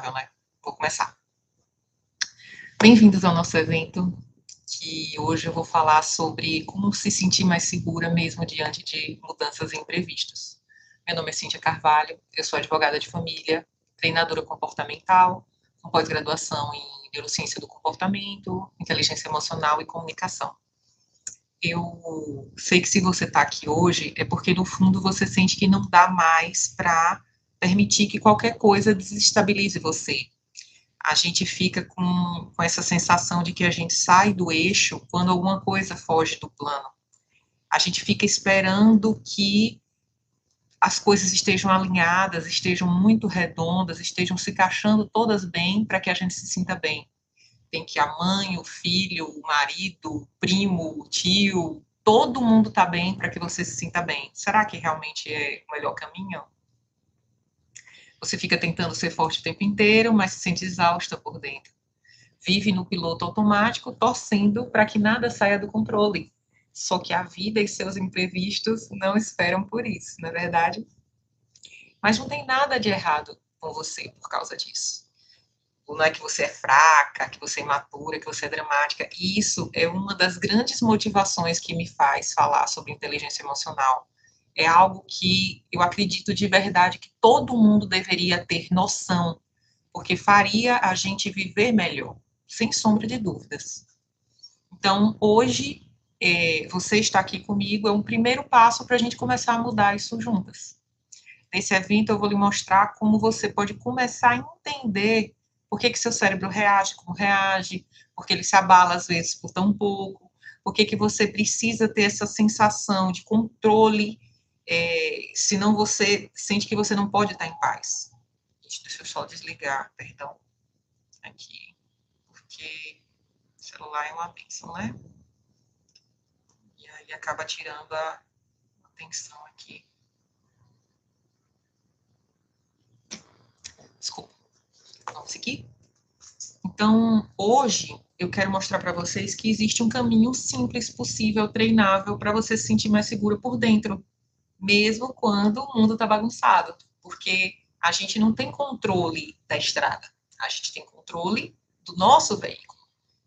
né? Vou começar. Bem-vindos ao nosso evento, que hoje eu vou falar sobre como se sentir mais segura mesmo diante de mudanças imprevistas. Meu nome é Cíntia Carvalho, eu sou advogada de família, treinadora comportamental, com pós-graduação em neurociência do comportamento, inteligência emocional e comunicação. Eu sei que se você está aqui hoje é porque, no fundo, você sente que não dá mais para permitir que qualquer coisa desestabilize você. A gente fica com essa sensação de que a gente sai do eixo quando alguma coisa foge do plano. A gente fica esperando que as coisas estejam alinhadas, estejam muito redondas, estejam se encaixando todas bem para que a gente se sinta bem. Tem que a mãe, o filho, o marido, o primo, o tio, todo mundo está bem para que você se sinta bem. Será que realmente é o melhor caminho? Você fica tentando ser forte o tempo inteiro, mas se sente exausta por dentro. Vive no piloto automático, torcendo para que nada saia do controle. Só que a vida e seus imprevistos não esperam por isso, não é verdade? Mas não tem nada de errado com você por causa disso. Não é que você é fraca, que você é imatura, que você é dramática. E isso é uma das grandes motivações que me faz falar sobre inteligência emocional. É algo que eu acredito de verdade que todo mundo deveria ter noção, porque faria a gente viver melhor, sem sombra de dúvidas. Então, hoje, você está aqui comigo, é um primeiro passo para a gente começar a mudar isso juntas. Nesse evento, eu vou lhe mostrar como você pode começar a entender por que seu cérebro reage como reage, porque ele se abala, às vezes, por tão pouco, por que você precisa ter essa sensação de controle, senão você sente que você não pode estar em paz. Deixa eu só desligar, perdão, aqui, porque o celular é uma bênção, né? E aí acaba tirando a atenção aqui. Desculpa. Vamos seguir? Então, hoje, eu quero mostrar para vocês que existe um caminho simples, possível, treinável, para você se sentir mais segura por dentro, mesmo quando o mundo está bagunçado, porque a gente não tem controle da estrada, a gente tem controle do nosso veículo.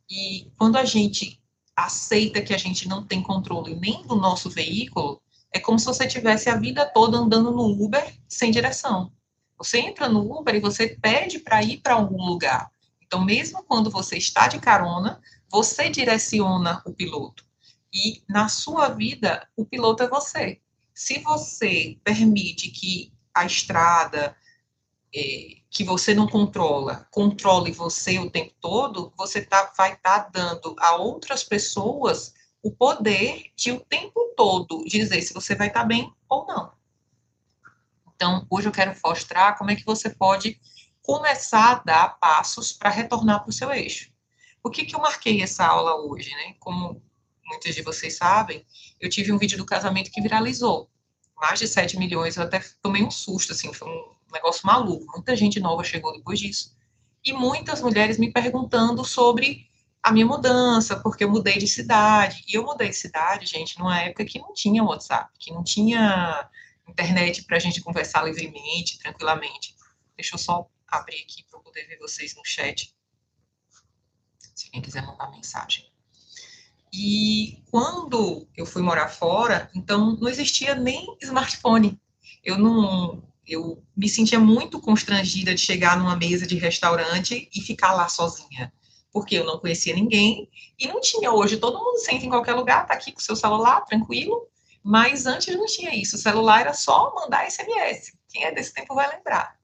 E quando a gente aceita que a gente não tem controle nem do nosso veículo, é como se você tivesse a vida toda andando no Uber sem direção. Você entra no Uber e você pede para ir para algum lugar. Então, mesmo quando você está de carona, você direciona o piloto. E na sua vida, o piloto é você. Se você permite que a estrada, que você não controla, controle você o tempo todo, você vai estar dando a outras pessoas o poder de o tempo todo dizer se você vai estar bem ou não. Então, hoje eu quero mostrar como é que você pode começar a dar passos para retornar para o seu eixo. Por que eu marquei essa aula hoje, né? Como muitos de vocês sabem, eu tive um vídeo do casamento que viralizou. Mais de 7 milhões, eu até tomei um susto, assim, foi um negócio maluco. Muita gente nova chegou depois disso. E muitas mulheres me perguntando sobre a minha mudança, porque eu mudei de cidade. E eu mudei de cidade, gente, numa época que não tinha WhatsApp, que não tinha internet para a gente conversar livremente, tranquilamente. Deixa eu só abrir aqui para eu poder ver vocês no chat, se alguém quiser mandar mensagem. E quando eu fui morar fora, então não existia nem smartphone. Eu me sentia muito constrangida de chegar numa mesa de restaurante e ficar lá sozinha, porque eu não conhecia ninguém e não tinha. Hoje todo mundo senta em qualquer lugar, tá aqui com o seu celular, tranquilo, mas antes não tinha isso. O celular era só mandar SMS. Quem é desse tempo vai lembrar.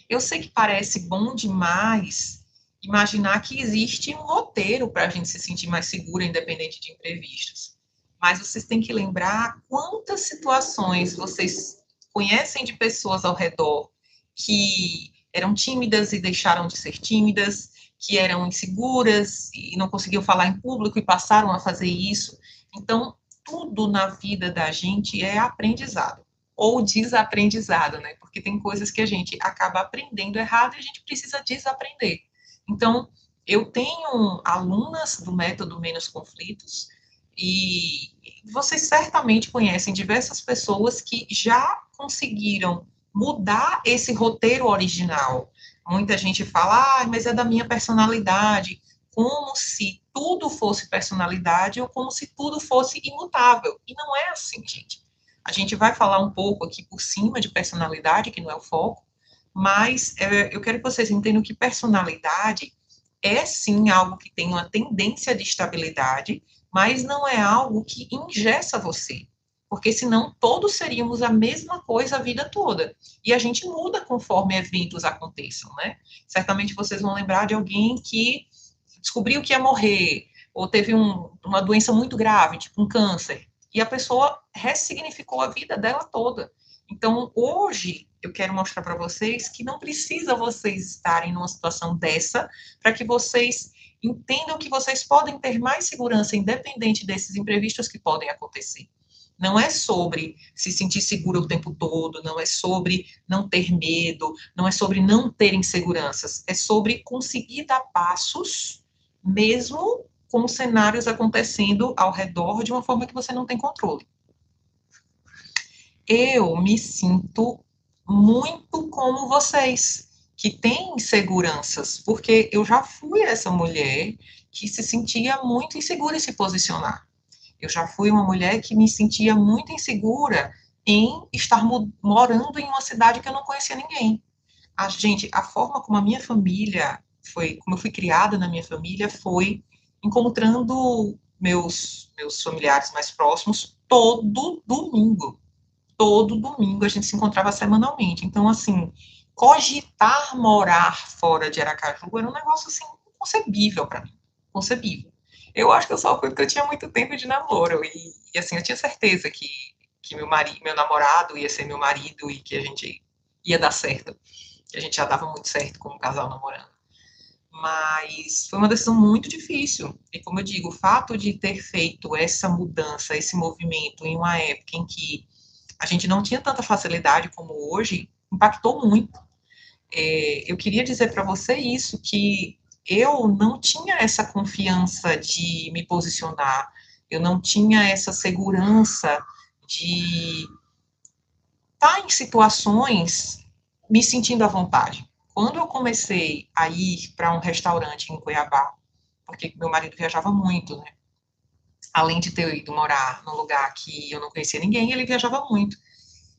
Eu sei que parece bom demais imaginar que existe um roteiro para a gente se sentir mais segura, independente de imprevistos. Mas vocês têm que lembrar quantas situações vocês conhecem de pessoas ao redor que eram tímidas e deixaram de ser tímidas, que eram inseguras e não conseguiam falar em público e passaram a fazer isso. Então, tudo na vida da gente é aprendizado ou desaprendizado, né? Porque tem coisas que a gente acaba aprendendo errado e a gente precisa desaprender. Então, eu tenho alunas do método Menos Conflitos e vocês certamente conhecem diversas pessoas que já conseguiram mudar esse roteiro original. Muita gente fala, mas é da minha personalidade, como se tudo fosse personalidade ou como se tudo fosse imutável. E não é assim, gente. A gente vai falar um pouco aqui por cima de personalidade, que não é o foco, mas eu quero que vocês entendam que personalidade é sim algo que tem uma tendência de estabilidade, mas não é algo que engessa você. Porque senão todos seríamos a mesma coisa a vida toda. E a gente muda conforme eventos aconteçam, né? Certamente vocês vão lembrar de alguém que descobriu que ia morrer, ou teve uma doença muito grave, tipo um câncer, e a pessoa ressignificou a vida dela toda. Então, hoje, eu quero mostrar para vocês que não precisa vocês estarem numa situação dessa para que vocês entendam que vocês podem ter mais segurança, independente desses imprevistos que podem acontecer. Não é sobre se sentir seguro o tempo todo, não é sobre não ter medo, não é sobre não ter inseguranças, é sobre conseguir dar passos, mesmo com cenários acontecendo ao redor de uma forma que você não tem controle. Eu me sinto muito como vocês, que têm inseguranças, porque eu já fui essa mulher que se sentia muito insegura em se posicionar. Eu já fui uma mulher que me sentia muito insegura em estar morando em uma cidade que eu não conhecia ninguém. A forma como a minha família foi, como eu fui criada na minha família, foi encontrando meus familiares mais próximos todo domingo a gente se encontrava semanalmente. Então, assim, cogitar morar fora de Aracaju era um negócio, assim, inconcebível para mim. Concebível. Eu acho que eu só fui porque eu tinha muito tempo de namoro. E assim, eu tinha certeza que meu namorado ia ser meu marido e que a gente ia dar certo. Que a gente já dava muito certo como casal namorando. Mas foi uma decisão muito difícil. E como eu digo, o fato de ter feito essa mudança, esse movimento em uma época em que a gente não tinha tanta facilidade como hoje, impactou muito. Eu queria dizer para você isso, que eu não tinha essa confiança de me posicionar, eu não tinha essa segurança de estar em situações me sentindo à vontade. Quando eu comecei a ir para um restaurante em Cuiabá, porque meu marido viajava muito, né? Além de ter ido morar num lugar que eu não conhecia ninguém, ele viajava muito.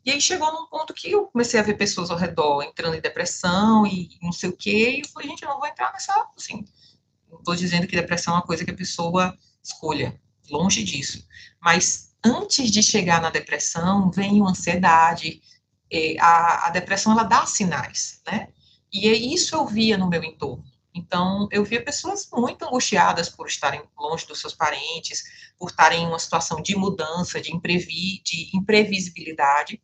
E aí chegou num ponto que eu comecei a ver pessoas ao redor entrando em depressão e não sei o quê, e eu falei, gente, eu não vou entrar nessa, assim, não estou dizendo que depressão é uma coisa que a pessoa escolha, longe disso. Mas antes de chegar na depressão, vem a ansiedade, a depressão, ela dá sinais, né? E isso eu via no meu entorno. Então, eu via pessoas muito angustiadas por estarem longe dos seus parentes, por estarem em uma situação de mudança, de imprevisibilidade,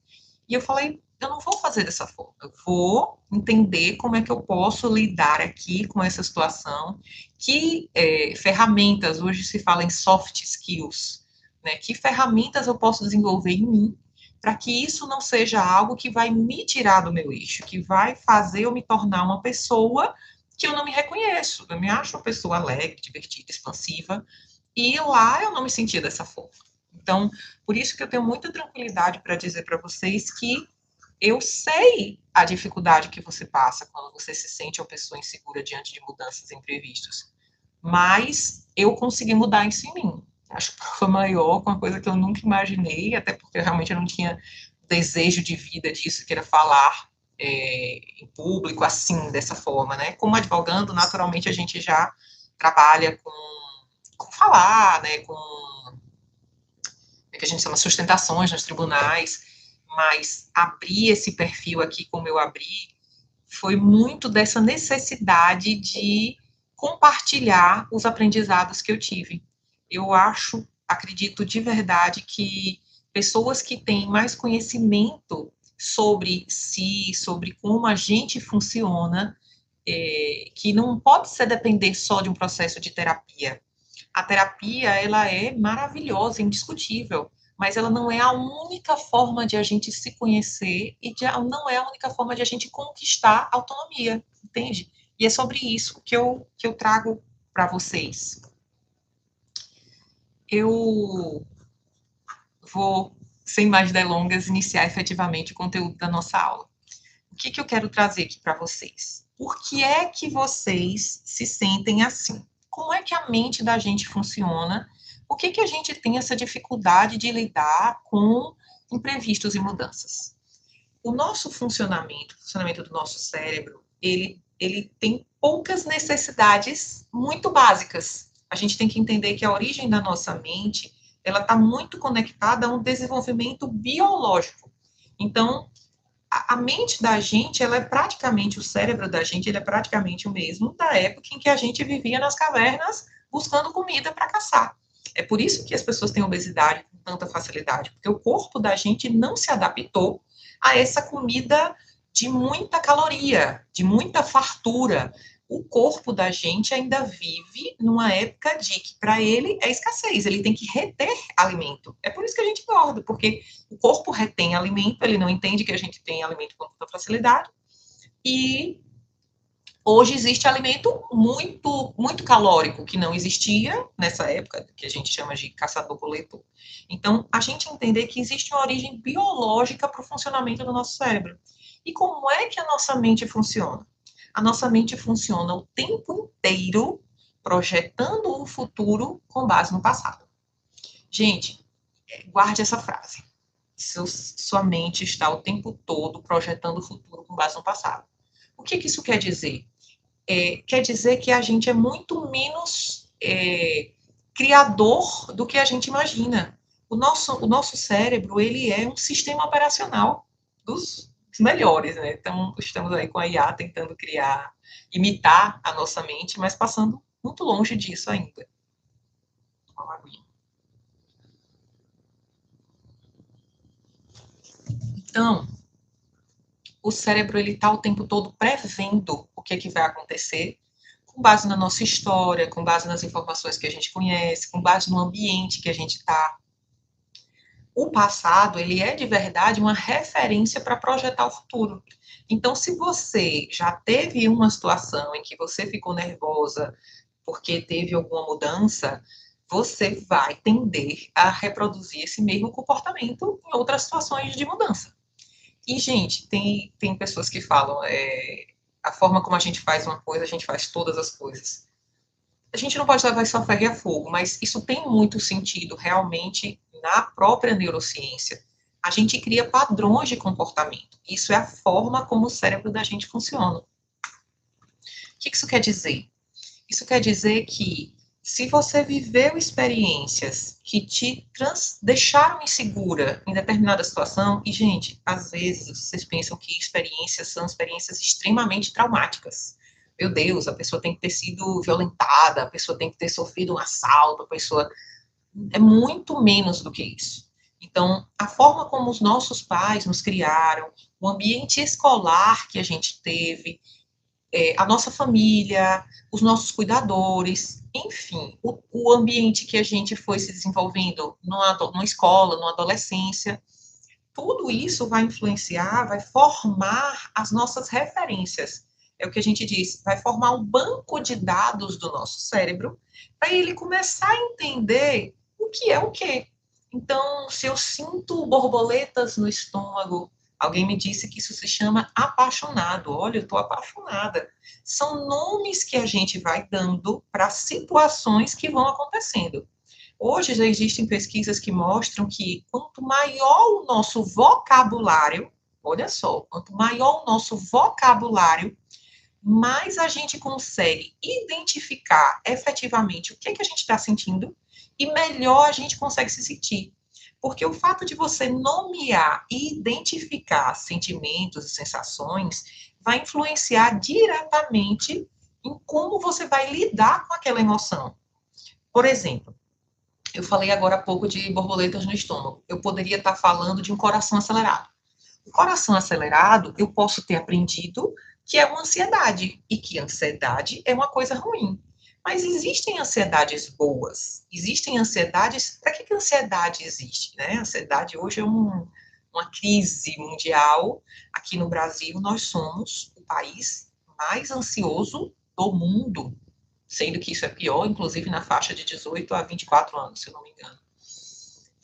e eu falei, eu não vou fazer dessa forma. Eu vou entender como é que eu posso lidar aqui com essa situação. Que ferramentas, hoje se fala em soft skills, né? Que ferramentas eu posso desenvolver em mim para que isso não seja algo que vai me tirar do meu eixo, que vai fazer eu me tornar uma pessoa que eu não me reconheço. Eu me acho uma pessoa alegre, divertida, expansiva, e lá eu não me sentia dessa forma. Então, por isso que eu tenho muita tranquilidade para dizer para vocês que eu sei a dificuldade que você passa quando você se sente uma pessoa insegura diante de mudanças imprevistas. Mas eu consegui mudar isso em mim. Acho que foi maior, com uma coisa que eu nunca imaginei, até porque realmente eu não tinha desejo de vida disso, que era falar em público assim, dessa forma, né? Como advogando, naturalmente a gente já trabalha com falar, né? Com que a gente chama sustentações nos tribunais, mas abrir esse perfil aqui como eu abri foi muito dessa necessidade de compartilhar os aprendizados que eu tive. Eu acredito de verdade que pessoas que têm mais conhecimento sobre si, sobre como a gente funciona, que não pode ser depender só de um processo de terapia. A terapia, ela é maravilhosa, indiscutível, mas ela não é a única forma de a gente se conhecer e não é a única forma de a gente conquistar autonomia, entende? E é sobre isso que eu trago para vocês. Eu vou, sem mais delongas, iniciar efetivamente o conteúdo da nossa aula. O que eu quero trazer aqui para vocês? Por que é que vocês se sentem assim? Como é que a mente da gente funciona? Por que a gente tem essa dificuldade de lidar com imprevistos e mudanças? O nosso funcionamento, o funcionamento do nosso cérebro, ele tem poucas necessidades muito básicas. A gente tem que entender que a origem da nossa mente, ela está muito conectada a um desenvolvimento biológico. Então, a mente da gente, ela é praticamente, o cérebro da gente, ele é praticamente o mesmo da época em que a gente vivia nas cavernas buscando comida para caçar. É por isso que as pessoas têm obesidade com tanta facilidade, porque o corpo da gente não se adaptou a essa comida de muita caloria, de muita fartura. O corpo da gente ainda vive numa época de que para ele é escassez, ele tem que reter alimento. É por isso que a gente engorda, porque o corpo retém alimento, ele não entende que a gente tem alimento com tanta facilidade. E hoje existe alimento muito calórico, que não existia nessa época, que a gente chama de caçador-coletor. Então, a gente entender que existe uma origem biológica para o funcionamento do nosso cérebro. E como é que a nossa mente funciona? A nossa mente funciona o tempo inteiro projetando o futuro com base no passado. Gente, guarde essa frase. Sua mente está o tempo todo projetando o futuro com base no passado. O que isso quer dizer? Quer dizer que a gente é muito menos criador do que a gente imagina. O nosso cérebro, ele é um sistema operacional dos melhores, né? Então, estamos aí com a IA tentando criar, imitar a nossa mente, mas passando muito longe disso ainda. Então, o cérebro, ele está o tempo todo prevendo o que vai acontecer, com base na nossa história, com base nas informações que a gente conhece, com base no ambiente que a gente está. O passado, ele é de verdade uma referência para projetar o futuro. Então, se você já teve uma situação em que você ficou nervosa porque teve alguma mudança, você vai tender a reproduzir esse mesmo comportamento em outras situações de mudança. E, gente, tem pessoas que falam, a forma como a gente faz uma coisa, a gente faz todas as coisas. A gente não pode levar isso a ferro e a fogo, mas isso tem muito sentido realmente na própria neurociência. A gente cria padrões de comportamento. Isso é a forma como o cérebro da gente funciona. O que isso quer dizer? Isso quer dizer que se você viveu experiências que te deixaram insegura em determinada situação, e, gente, às vezes vocês pensam que experiências são experiências extremamente traumáticas. Meu Deus, a pessoa tem que ter sido violentada, a pessoa tem que ter sofrido um assalto, a pessoa. É muito menos do que isso. Então, a forma como os nossos pais nos criaram, o ambiente escolar que a gente teve, a nossa família, os nossos cuidadores, enfim, o ambiente que a gente foi se desenvolvendo numa escola, numa adolescência, tudo isso vai influenciar, vai formar as nossas referências. É o que a gente diz, vai formar um banco de dados do nosso cérebro para ele começar a entender o que é o quê. Então, se eu sinto borboletas no estômago, alguém me disse que isso se chama apaixonado. Olha, eu estou apaixonada. São nomes que a gente vai dando para situações que vão acontecendo. Hoje já existem pesquisas que mostram que quanto maior o nosso vocabulário, olha só, quanto maior o nosso vocabulário, mais a gente consegue identificar efetivamente o que a gente está sentindo e melhor a gente consegue se sentir. Porque o fato de você nomear e identificar sentimentos e sensações vai influenciar diretamente em como você vai lidar com aquela emoção. Por exemplo, eu falei agora há pouco de borboletas no estômago. Eu poderia estar falando de um coração acelerado. O coração acelerado, eu posso ter aprendido que é uma ansiedade, e que ansiedade é uma coisa ruim. Mas existem ansiedades boas, existem ansiedades. Para que a ansiedade existe? Né? A ansiedade hoje é uma crise mundial. Aqui no Brasil, nós somos o país mais ansioso do mundo, sendo que isso é pior, inclusive na faixa de 18 a 24 anos, se eu não me engano.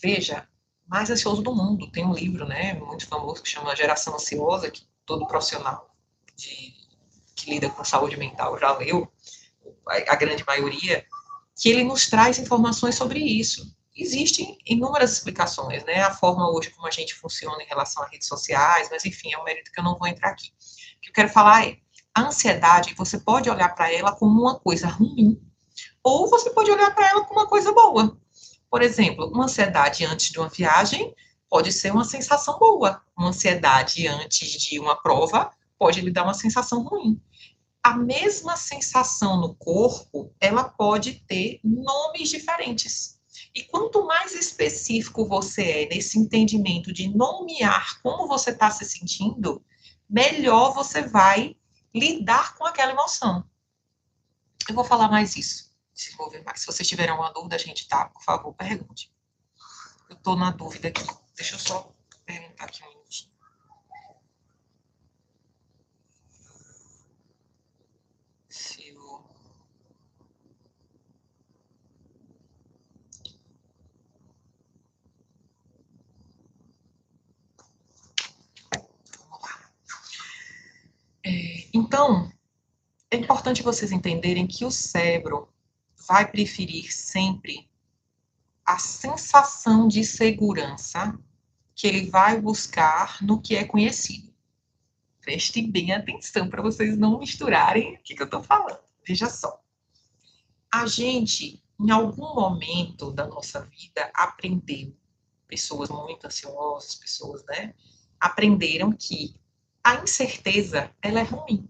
Veja, mais ansioso do mundo. Tem um livro, né, muito famoso que chama Geração Ansiosa, que todo profissional que lida com saúde mental já leu, a grande maioria, que ele nos traz informações sobre isso. Existem inúmeras explicações, né? A forma hoje como a gente funciona em relação a redes sociais, mas enfim, é um mérito que eu não vou entrar aqui. O que eu quero falar é, a ansiedade, você pode olhar para ela como uma coisa ruim, ou você pode olhar para ela como uma coisa boa. Por exemplo, uma ansiedade antes de uma viagem pode ser uma sensação boa. Uma ansiedade antes de uma prova pode lhe dar uma sensação ruim. A mesma sensação no corpo, ela pode ter nomes diferentes. E quanto mais específico você é nesse entendimento de nomear como você está se sentindo, melhor você vai lidar com aquela emoção. Eu vou falar mais isso, desenvolver mais. Se vocês tiverem alguma dúvida, gente, tá? Por favor, pergunte. Eu estou na dúvida aqui. Deixa eu só perguntar aqui um minutinho. Se eu... Vamos lá. Então, é importante vocês entenderem que o cérebro vai preferir sempre a sensação de segurança que ele vai buscar no que é conhecido. Prestem bem atenção para vocês não misturarem o que eu estou falando. Veja só. A gente, em algum momento da nossa vida, aprendeu, pessoas muito ansiosas, pessoas, né, aprenderam que a incerteza, ela é ruim.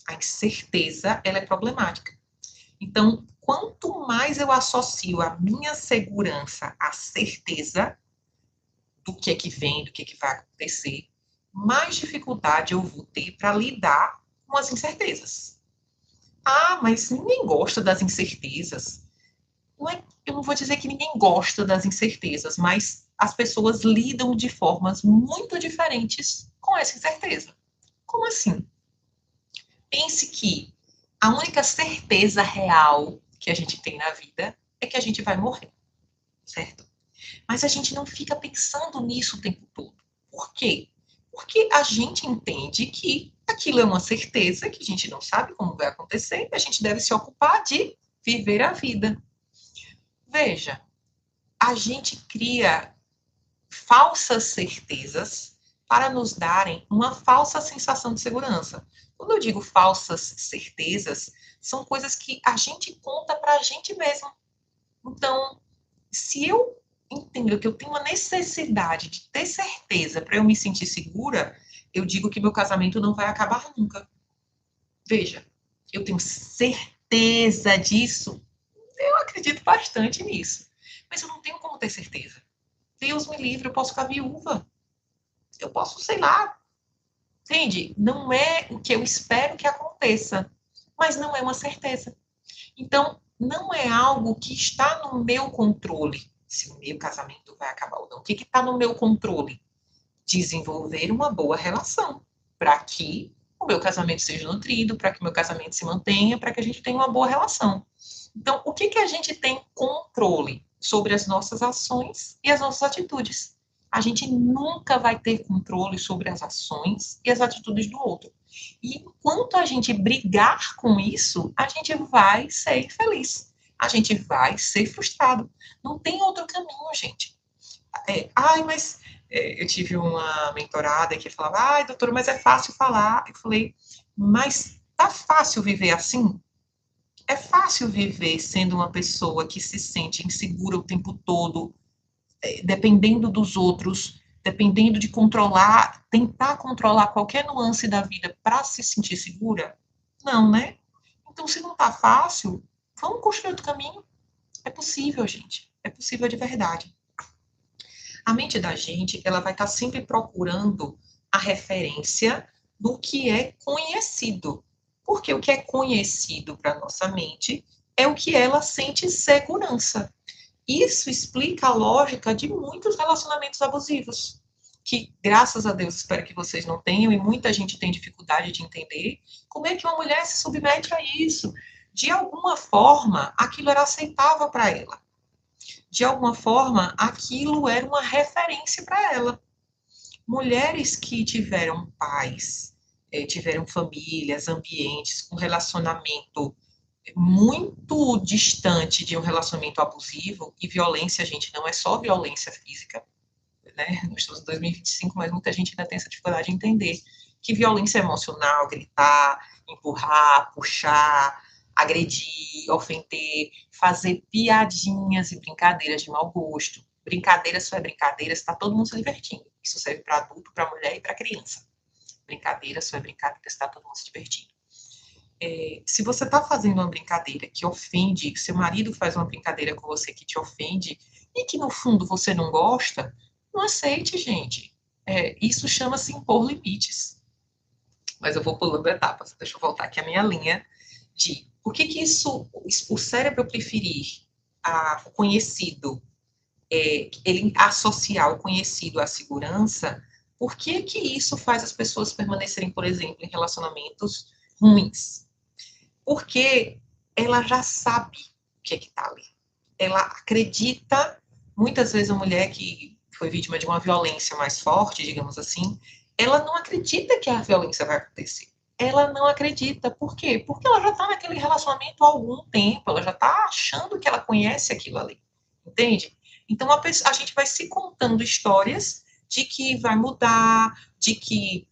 A incerteza, ela é problemática. Então, quanto mais eu associo a minha segurança à certeza do que é que vem, do que é que vai acontecer, mais dificuldade eu vou ter para lidar com as incertezas. Ah, mas ninguém gosta das incertezas. Não é, eu não vou dizer que ninguém gosta das incertezas, mas as pessoas lidam de formas muito diferentes com essa incerteza. Como assim? Pense que a única certeza real que a gente tem na vida é que a gente vai morrer, certo? Mas a gente não fica pensando nisso o tempo todo. Por quê? Porque a gente entende que aquilo é uma certeza, que a gente não sabe como vai acontecer, e a gente deve se ocupar de viver a vida. Veja, a gente cria falsas certezas para nos darem uma falsa sensação de segurança. Quando eu digo falsas certezas, são coisas que a gente conta para a gente mesmo. Então, se eu entendo que eu tenho uma necessidade de ter certeza para eu me sentir segura, eu digo que meu casamento não vai acabar nunca. Veja, eu tenho certeza disso. Eu acredito bastante nisso. Mas eu não tenho como ter certeza. Deus me livre, eu posso ficar viúva. Eu posso, sei lá. Entende? Não é o que eu espero que aconteça, mas não é uma certeza. Então, não é algo que está no meu controle. Se o meu casamento vai acabar ou não. O que está no meu controle? Desenvolver uma boa relação. Para que o meu casamento seja nutrido, para que o meu casamento se mantenha, para que a gente tenha uma boa relação. Então, o que a gente tem controle sobre as nossas ações e as nossas atitudes? A gente nunca vai ter controle sobre as ações e as atitudes do outro. E enquanto a gente brigar com isso, a gente vai ser infeliz. A gente vai ser frustrado. Não tem outro caminho, gente. Mas eu tive uma mentorada que falava, doutora, mas é fácil falar. Eu falei, mas tá fácil viver assim? É fácil viver sendo uma pessoa que se sente insegura o tempo todo, dependendo dos outros, dependendo de controlar, tentar controlar qualquer nuance da vida para se sentir segura? Não, né? Então, se não tá fácil, vamos construir outro caminho. É possível, gente. É possível de verdade. A mente da gente, ela vai estar sempre procurando a referência do que é conhecido. Porque o que é conhecido para nossa mente é o que ela sente segurança. Isso explica a lógica de muitos relacionamentos abusivos, que, graças a Deus, espero que vocês não tenham, e muita gente tem dificuldade de entender como é que uma mulher se submete a isso. De alguma forma, aquilo era aceitável para ela. De alguma forma, aquilo era uma referência para ela. Mulheres que tiveram pais, tiveram famílias, ambientes com relacionamento muito distante de um relacionamento abusivo, e violência, gente, não é só violência física, né? Nós estamos em 2025, mas muita gente ainda tem essa dificuldade de entender que violência emocional, gritar, empurrar, puxar, agredir, ofender, fazer piadinhas e brincadeiras de mau gosto. Brincadeiras só é brincadeira, está todo mundo se divertindo. Isso serve para adulto, para mulher e para criança. Brincadeira só é brincadeira, está todo mundo se divertindo. Se você está fazendo uma brincadeira que ofende, seu marido faz uma brincadeira com você que te ofende e que no fundo você não gosta, não aceite, gente. Isso chama-se impor limites. Mas eu vou pulando etapas. Deixa eu voltar aqui a minha linha de por que isso, o cérebro preferir o conhecido, ele associar o conhecido à segurança, por que isso faz as pessoas permanecerem, por exemplo, em relacionamentos ruins? Porque ela já sabe o que está ali. Ela acredita, muitas vezes a mulher que foi vítima de uma violência mais forte, digamos assim, ela não acredita que a violência vai acontecer. Ela não acredita. Por quê? Porque ela já está naquele relacionamento há algum tempo, ela já está achando que ela conhece aquilo ali. Entende? Então a gente vai se contando histórias de que vai mudar, de que,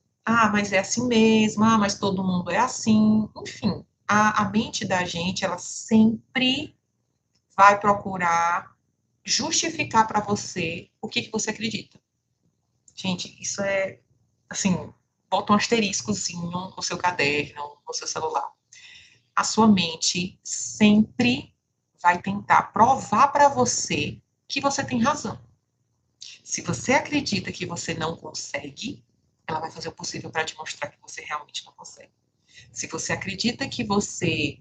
mas é assim mesmo, mas todo mundo é assim, enfim. A mente da gente, ela sempre vai procurar justificar para você o que você acredita. Gente, isso é, assim, bota um asteriscozinho no seu caderno, no seu celular. A sua mente sempre vai tentar provar para você que você tem razão. Se você acredita que você não consegue, ela vai fazer o possível para te mostrar que você realmente não consegue. Se você acredita que você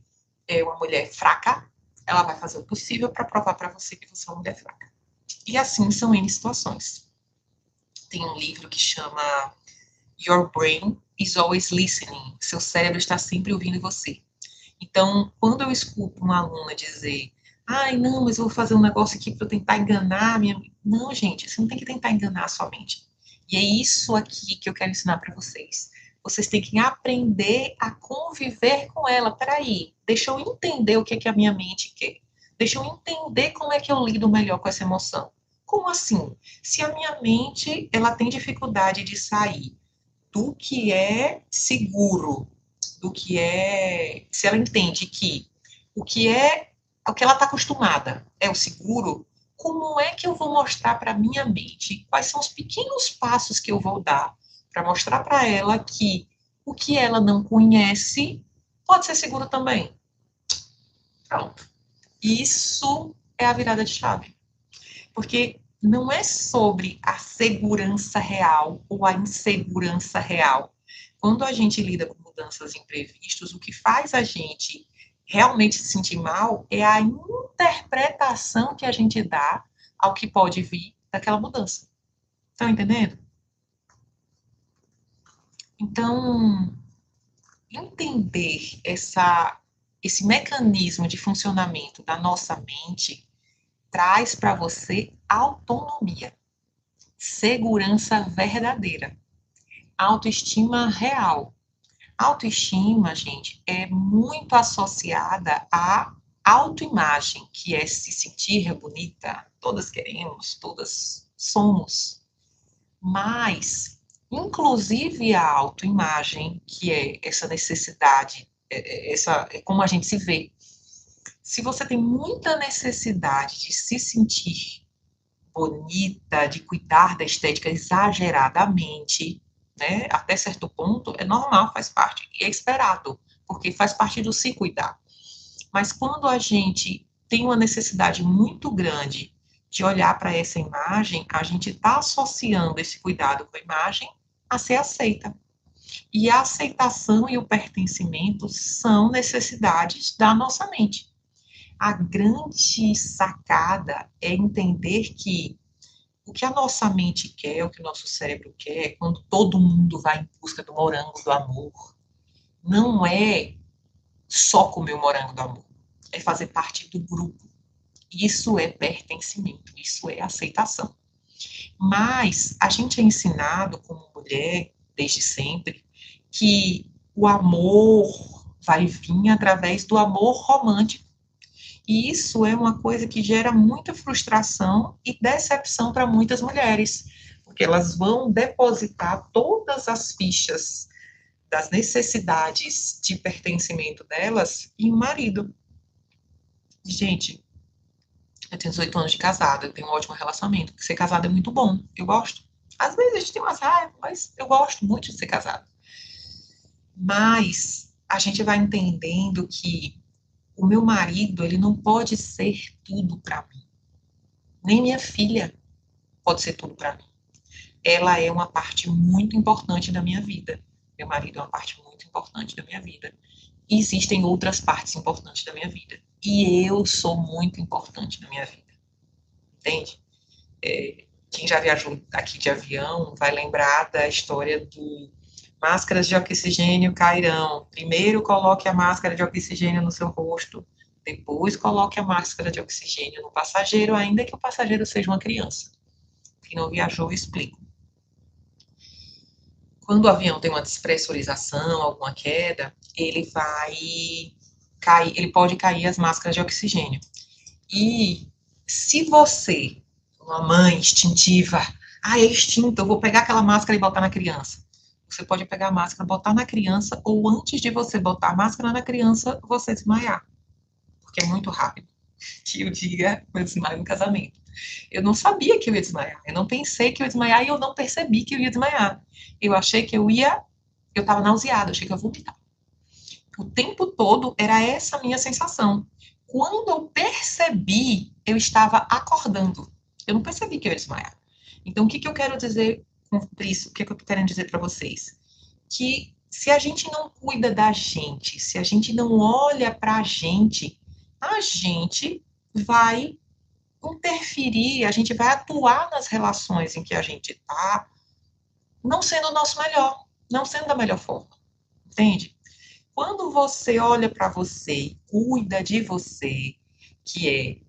é uma mulher fraca, ela vai fazer o possível para provar para você que você é uma mulher fraca. E assim são N situações. Tem um livro que chama Your Brain is Always Listening. Seu cérebro está sempre ouvindo você. Então, quando eu escuto uma aluna dizer, não, mas eu vou fazer um negócio aqui para tentar enganar a minha... Não, gente, você não tem que tentar enganar a sua mente. E é isso aqui que eu quero ensinar para vocês. Vocês têm que aprender a conviver com ela. Peraí, deixa eu entender o que é que a minha mente quer. Deixa eu entender como é que eu lido melhor com essa emoção. Como assim? Se a minha mente, ela tem dificuldade de sair do que é seguro, do que é... Se ela entende que o que ela está acostumada é o seguro, como é que eu vou mostrar para minha mente quais são os pequenos passos que eu vou dar para mostrar para ela que o que ela não conhece pode ser seguro também? Pronto. Isso é a virada de chave. Porque não é sobre a segurança real ou a insegurança real. Quando a gente lida com mudanças imprevistas, o que faz a gente realmente se sentir mal é a interpretação que a gente dá ao que pode vir daquela mudança. Estão entendendo? Então, entender esse mecanismo de funcionamento da nossa mente traz para você autonomia, segurança verdadeira, autoestima real. Autoestima, gente, é muito associada à autoimagem, que é se sentir bonita. Todas queremos, todas somos. Mas, inclusive a autoimagem, que é essa necessidade, é como a gente se vê. Se você tem muita necessidade de se sentir bonita, de cuidar da estética exageradamente, né? Até certo ponto é normal, faz parte, e é esperado, porque faz parte do se cuidar. Mas quando a gente tem uma necessidade muito grande de olhar para essa imagem, a gente está associando esse cuidado com a imagem a ser aceita. E a aceitação e o pertencimento são necessidades da nossa mente. A grande sacada é entender que o que a nossa mente quer, o que o nosso cérebro quer, quando todo mundo vai em busca do morango do amor, não é só comer o morango do amor, é fazer parte do grupo. Isso é pertencimento, isso é aceitação. Mas a gente é ensinado como mulher, desde sempre, que o amor vai vir através do amor romântico. E isso é uma coisa que gera muita frustração e decepção para muitas mulheres, porque elas vão depositar todas as fichas das necessidades de pertencimento delas em um marido. Gente, eu tenho 18 anos de casada, eu tenho um ótimo relacionamento, porque ser casado é muito bom, eu gosto. Às vezes a gente tem umas raivas, mas eu gosto muito de ser casado. Mas a gente vai entendendo que o meu marido, ele não pode ser tudo para mim. Nem minha filha pode ser tudo para mim. Ela é uma parte muito importante da minha vida. Meu marido é uma parte muito importante da minha vida. E existem outras partes importantes da minha vida. E eu sou muito importante na minha vida. Entende? Quem já viajou aqui de avião vai lembrar da história do máscaras de oxigênio cairão. Primeiro coloque a máscara de oxigênio no seu rosto, depois coloque a máscara de oxigênio no passageiro, ainda que o passageiro seja uma criança. Quem não viajou, eu explico. Quando o avião tem uma despressurização, alguma queda, ele vai cair, ele pode cair as máscaras de oxigênio. E se você, uma mãe instintiva, é extinto, eu vou pegar aquela máscara e botar na criança. Você pode pegar a máscara, botar na criança, ou antes de você botar a máscara na criança, você desmaiar. Porque é muito rápido. Que o dia eu desmaio no casamento. Eu não sabia que eu ia desmaiar. Eu não pensei que eu ia desmaiar e eu não percebi que eu ia desmaiar. Eu achei que eu estava nauseada, achei que eu ia vomitar. O tempo todo era essa a minha sensação. Quando eu percebi, eu estava acordando. Eu não percebi que eu ia desmaiar. Então, o que eu quero dizer com isso? O que eu estou querendo dizer para vocês? Que se a gente não cuida da gente, se a gente não olha para a gente vai interferir, a gente vai atuar nas relações em que a gente está, não sendo o nosso melhor, não sendo da melhor forma, entende? Quando você olha para você e cuida de você, que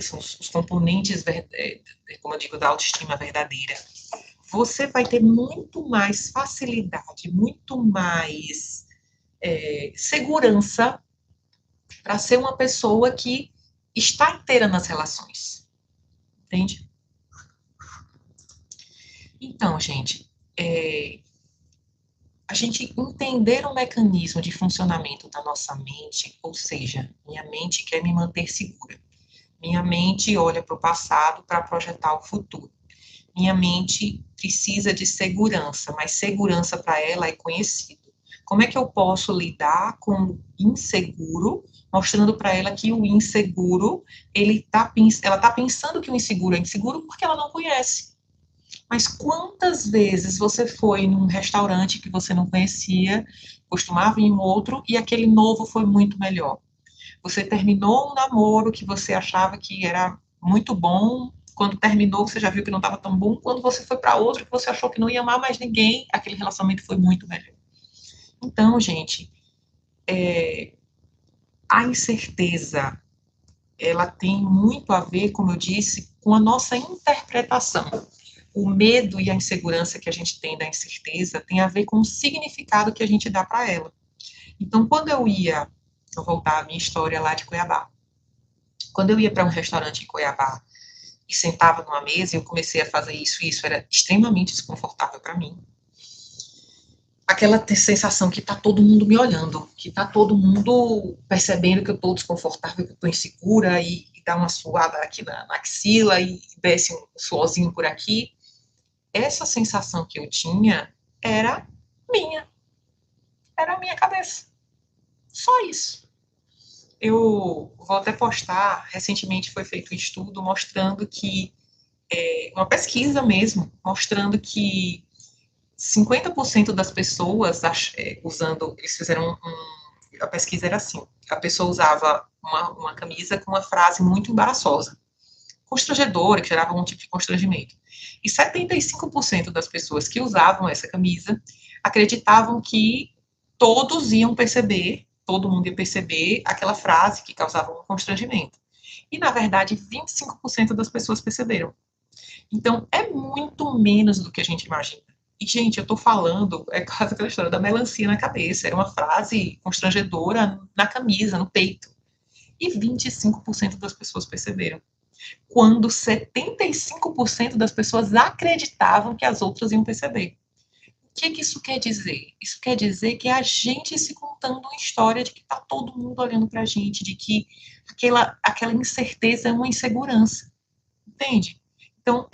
são os componentes, como eu digo, da autoestima verdadeira, você vai ter muito mais facilidade, muito mais segurança para ser uma pessoa que está inteira nas relações, entende? Então, gente, a gente entender o mecanismo de funcionamento da nossa mente, ou seja, minha mente quer me manter segura. Minha mente olha para o passado para projetar o futuro. Minha mente precisa de segurança, mas segurança para ela é conhecido. Como é que eu posso lidar com o inseguro, mostrando para ela que o inseguro, ela está pensando que o inseguro é inseguro porque ela não conhece. Mas quantas vezes você foi num restaurante que você não conhecia, costumava ir em outro, e aquele novo foi muito melhor? Você terminou um namoro que você achava que era muito bom, quando terminou você já viu que não estava tão bom, quando você foi para outro que você achou que não ia amar mais ninguém, aquele relacionamento foi muito melhor. Então, gente, a incerteza, ela tem muito a ver, como eu disse, com a nossa interpretação. O medo e a insegurança que a gente tem da incerteza tem a ver com o significado que a gente dá para ela. Então, vou voltar à minha história lá de Cuiabá. Quando eu ia para um restaurante em Cuiabá e sentava numa mesa e eu comecei a fazer isso, e isso era extremamente desconfortável para mim. Aquela sensação que tá todo mundo me olhando, que tá todo mundo percebendo que eu tô desconfortável, que eu tô insegura, e dá uma suada aqui na axila, e desce um suorzinho por aqui. Essa sensação que eu tinha era minha, era a minha cabeça. Só isso. Eu vou até postar, recentemente foi feito um estudo mostrando que, uma pesquisa mesmo, mostrando que 50% das pessoas eles fizeram a pesquisa era assim, a pessoa usava uma camisa com uma frase muito embaraçosa, constrangedora, que gerava um tipo de constrangimento. E 75% das pessoas que usavam essa camisa acreditavam que todo mundo ia perceber aquela frase que causava um constrangimento. E, na verdade, 25% das pessoas perceberam. Então, é muito menos do que a gente imagina. E, gente, eu tô falando, é quase aquela história da melancia na cabeça, era uma frase constrangedora na camisa, no peito. E 25% das pessoas perceberam. Quando 75% das pessoas acreditavam que as outras iam perceber. O que isso quer dizer? Isso quer dizer que é a gente se contando uma história de que está todo mundo olhando para a gente, de que aquela incerteza é uma insegurança, entende? Então,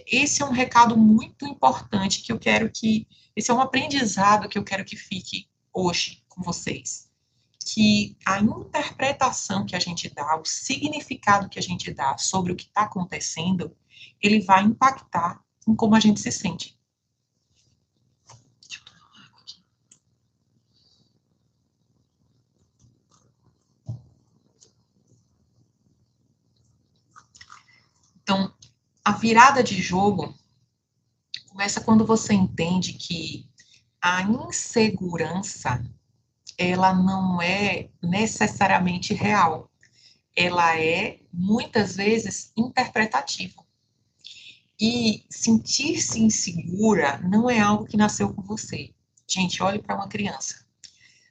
esse é um recado muito importante que eu quero que, esse é um aprendizado que eu quero que fique hoje com vocês. Que a interpretação que a gente dá, o significado que a gente dá sobre o que está acontecendo, ele vai impactar em como a gente se sente. Então, a virada de jogo começa quando você entende que a insegurança, ela não é necessariamente real. Ela é, muitas vezes, interpretativa. E sentir-se insegura não é algo que nasceu com você. Gente, olhe para uma criança.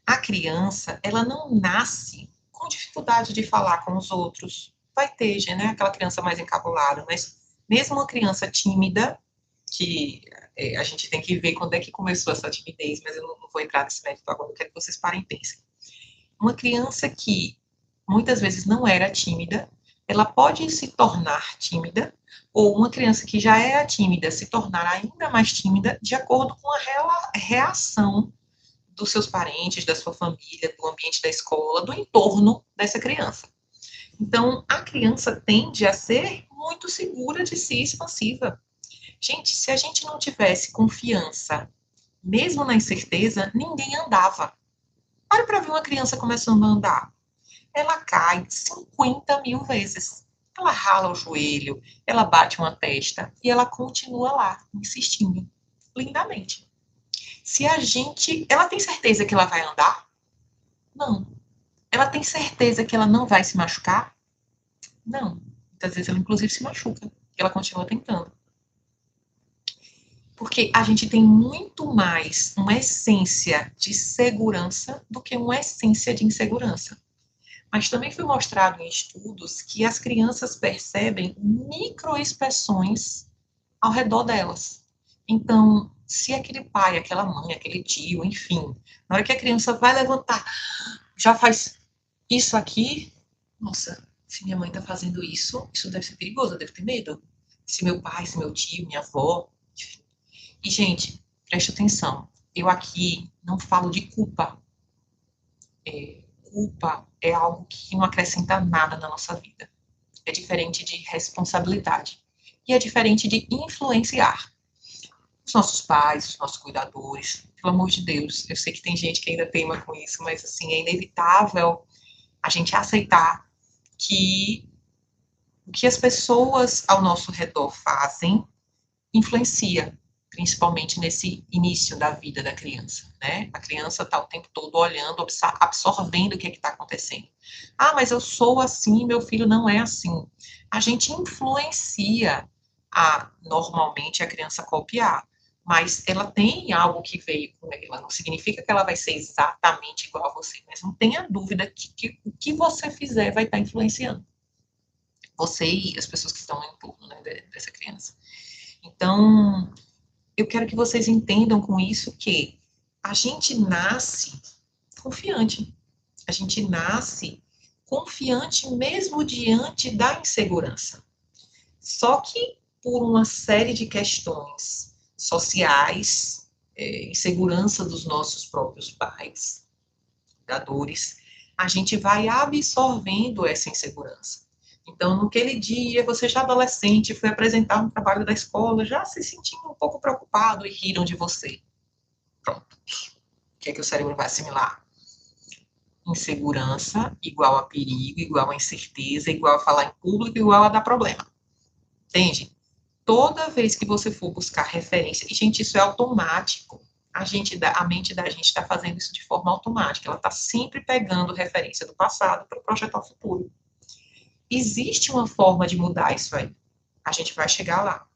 A criança, ela não nasce com dificuldade de falar com os outros. Vai ter, né? Aquela criança mais encabulada, mas mesmo uma criança tímida, que a gente tem que ver quando é que começou essa timidez, mas eu não vou entrar nesse mérito agora, eu quero que vocês parem e pensem. Uma criança que muitas vezes não era tímida, ela pode se tornar tímida, ou uma criança que já era tímida se tornar ainda mais tímida, de acordo com a reação dos seus parentes, da sua família, do ambiente da escola, do entorno dessa criança. Então, a criança tende a ser muito segura de si, expansiva. Gente, se a gente não tivesse confiança, mesmo na incerteza, ninguém andava. Olha para ver uma criança começando a andar. Ela cai 50 mil vezes. Ela rala o joelho, ela bate uma testa e ela continua lá, insistindo, lindamente. Se a gente. Ela tem certeza que ela vai andar? Não. Ela tem certeza que ela não vai se machucar? Não. Muitas vezes ela, inclusive, se machuca. E ela continua tentando. Porque a gente tem muito mais uma essência de segurança do que uma essência de insegurança. Mas também foi mostrado em estudos que as crianças percebem microexpressões ao redor delas. Então, se aquele pai, aquela mãe, aquele tio, enfim, na hora que a criança vai levantar, já faz isso aqui, nossa, se minha mãe está fazendo isso, isso deve ser perigoso, eu devo ter medo. Se meu pai, se meu tio, minha avó, enfim. E, gente, preste atenção, eu aqui não falo de culpa. Culpa é algo que não acrescenta nada na nossa vida. É diferente de responsabilidade. E é diferente de influenciar. Os nossos pais, os nossos cuidadores, pelo amor de Deus, eu sei que tem gente que ainda teima com isso, mas assim, é inevitável a gente aceitar que o que as pessoas ao nosso redor fazem influencia, principalmente nesse início da vida da criança, né? A criança está o tempo todo olhando, absorvendo o que está acontecendo. Ah, mas eu sou assim, meu filho não é assim. A gente influencia normalmente a criança copiar, mas ela tem algo que veio com ela. Não significa que ela vai ser exatamente igual a você, mas não tenha dúvida que o que você fizer vai estar influenciando você e as pessoas que estão em torno, né, dessa criança. Então, eu quero que vocês entendam com isso que a gente nasce confiante. A gente nasce confiante mesmo diante da insegurança. Só que por uma série de questões sociais, insegurança dos nossos próprios pais, cuidadores, a gente vai absorvendo essa insegurança. Então, naquele dia, você já adolescente foi apresentar um trabalho da escola, já se sentindo um pouco preocupado e riram de você. Pronto. O que é que o cérebro vai assimilar? Insegurança igual a perigo, igual a incerteza, igual a falar em público, igual a dar problema. Entende? Toda vez que você for buscar referência, e, gente, isso é automático. A mente da gente está fazendo isso de forma automática. Ela está sempre pegando referência do passado para projetar o futuro. Existe uma forma de mudar isso aí. A gente vai chegar lá.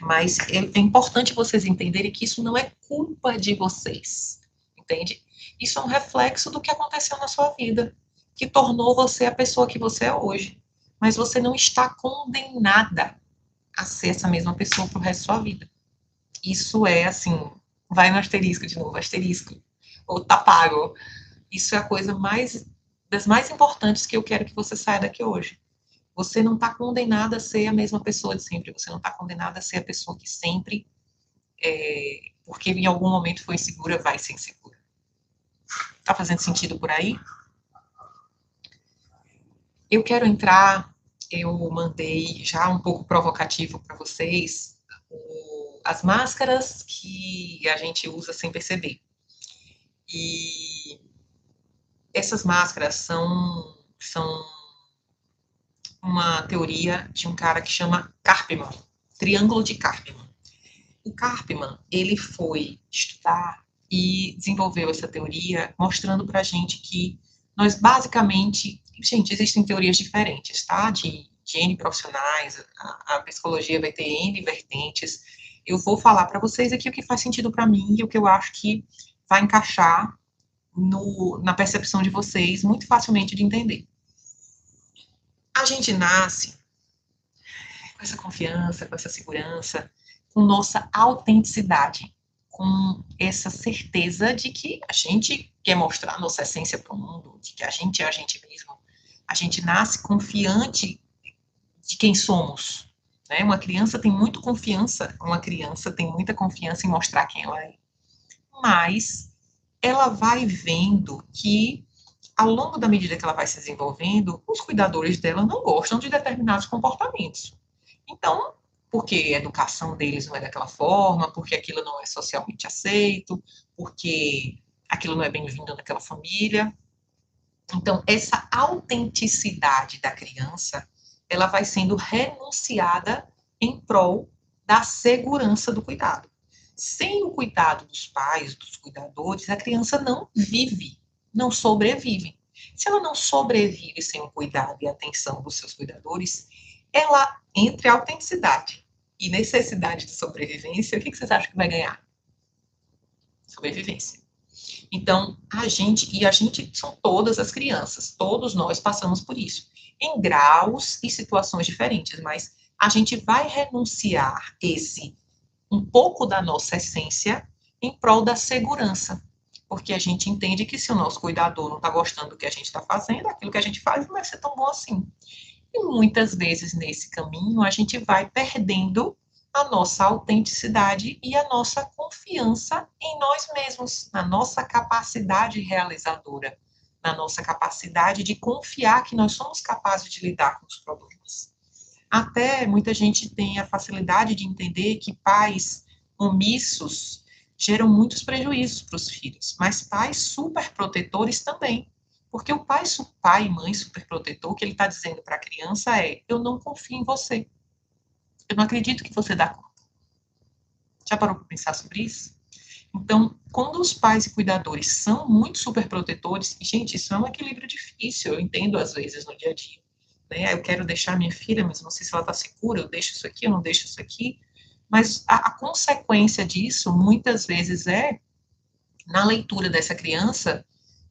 Mas é importante vocês entenderem que isso não é culpa de vocês, entende? Isso é um reflexo do que aconteceu na sua vida, que tornou você a pessoa que você é hoje. Mas você não está condenada a ser essa mesma pessoa pro resto da sua vida. Isso é assim, vai no asterisco de novo, asterisco, ou tá pago. Isso é a coisa das mais importantes que eu quero que você saia daqui hoje. Você não está condenada a ser a mesma pessoa de sempre. Você não está condenada a ser a pessoa que sempre, porque em algum momento foi insegura, vai ser insegura. Está fazendo sentido por aí? Eu quero entrar, eu mandei já um pouco provocativo para vocês, as máscaras que a gente usa sem perceber. E essas máscaras são uma teoria de um cara que chama Karpman, Triângulo de Karpman. O Karpman, ele foi estudar e desenvolveu essa teoria mostrando para a gente que nós basicamente, gente, existem teorias diferentes, tá? De N profissionais, a psicologia vai ter N vertentes. Eu vou falar para vocês aqui o que faz sentido para mim e o que eu acho que vai encaixar na percepção de vocês muito facilmente de entender. A gente nasce com essa confiança, com essa segurança, com nossa autenticidade, com essa certeza de que a gente quer mostrar nossa essência para o mundo, de que a gente é a gente mesmo. A gente nasce confiante de quem somos. Né? Uma criança tem muita confiança em mostrar quem ela é. Mas ela vai vendo que, ao longo da medida que ela vai se desenvolvendo, os cuidadores dela não gostam de determinados comportamentos. Então, porque a educação deles não é daquela forma, porque aquilo não é socialmente aceito, porque aquilo não é bem-vindo naquela família. Então, essa autenticidade da criança, ela vai sendo renunciada em prol da segurança do cuidado. Sem o cuidado dos pais, dos cuidadores, a criança não vive, não sobrevive. Se ela não sobrevive sem o cuidado e a atenção dos seus cuidadores, ela, entre autenticidade e necessidade de sobrevivência, o que vocês acham que vai ganhar? Sobrevivência. Então, a gente são todas as crianças, todos nós passamos por isso, em graus e situações diferentes, mas a gente vai renunciar um pouco da nossa essência em prol da segurança, porque a gente entende que se o nosso cuidador não está gostando do que a gente está fazendo, aquilo que a gente faz não vai ser tão bom assim. E muitas vezes nesse caminho a gente vai perdendo a nossa autenticidade e a nossa confiança em nós mesmos, na nossa capacidade realizadora, na nossa capacidade de confiar que nós somos capazes de lidar com os problemas. Até muita gente tem a facilidade de entender que pais omissos geram muitos prejuízos para os filhos, mas pais superprotetores também. Porque o pai e mãe superprotetor, o que ele está dizendo para a criança é: eu não confio em você. Eu não acredito que você dá conta. Já parou para pensar sobre isso? Então, quando os pais e cuidadores são muito superprotetores, e, gente, isso é um equilíbrio difícil, eu entendo às vezes no dia a dia. Né? Eu quero deixar minha filha, mas não sei se ela está segura, eu deixo isso aqui, eu não deixo isso aqui. Mas a consequência disso, muitas vezes, na leitura dessa criança,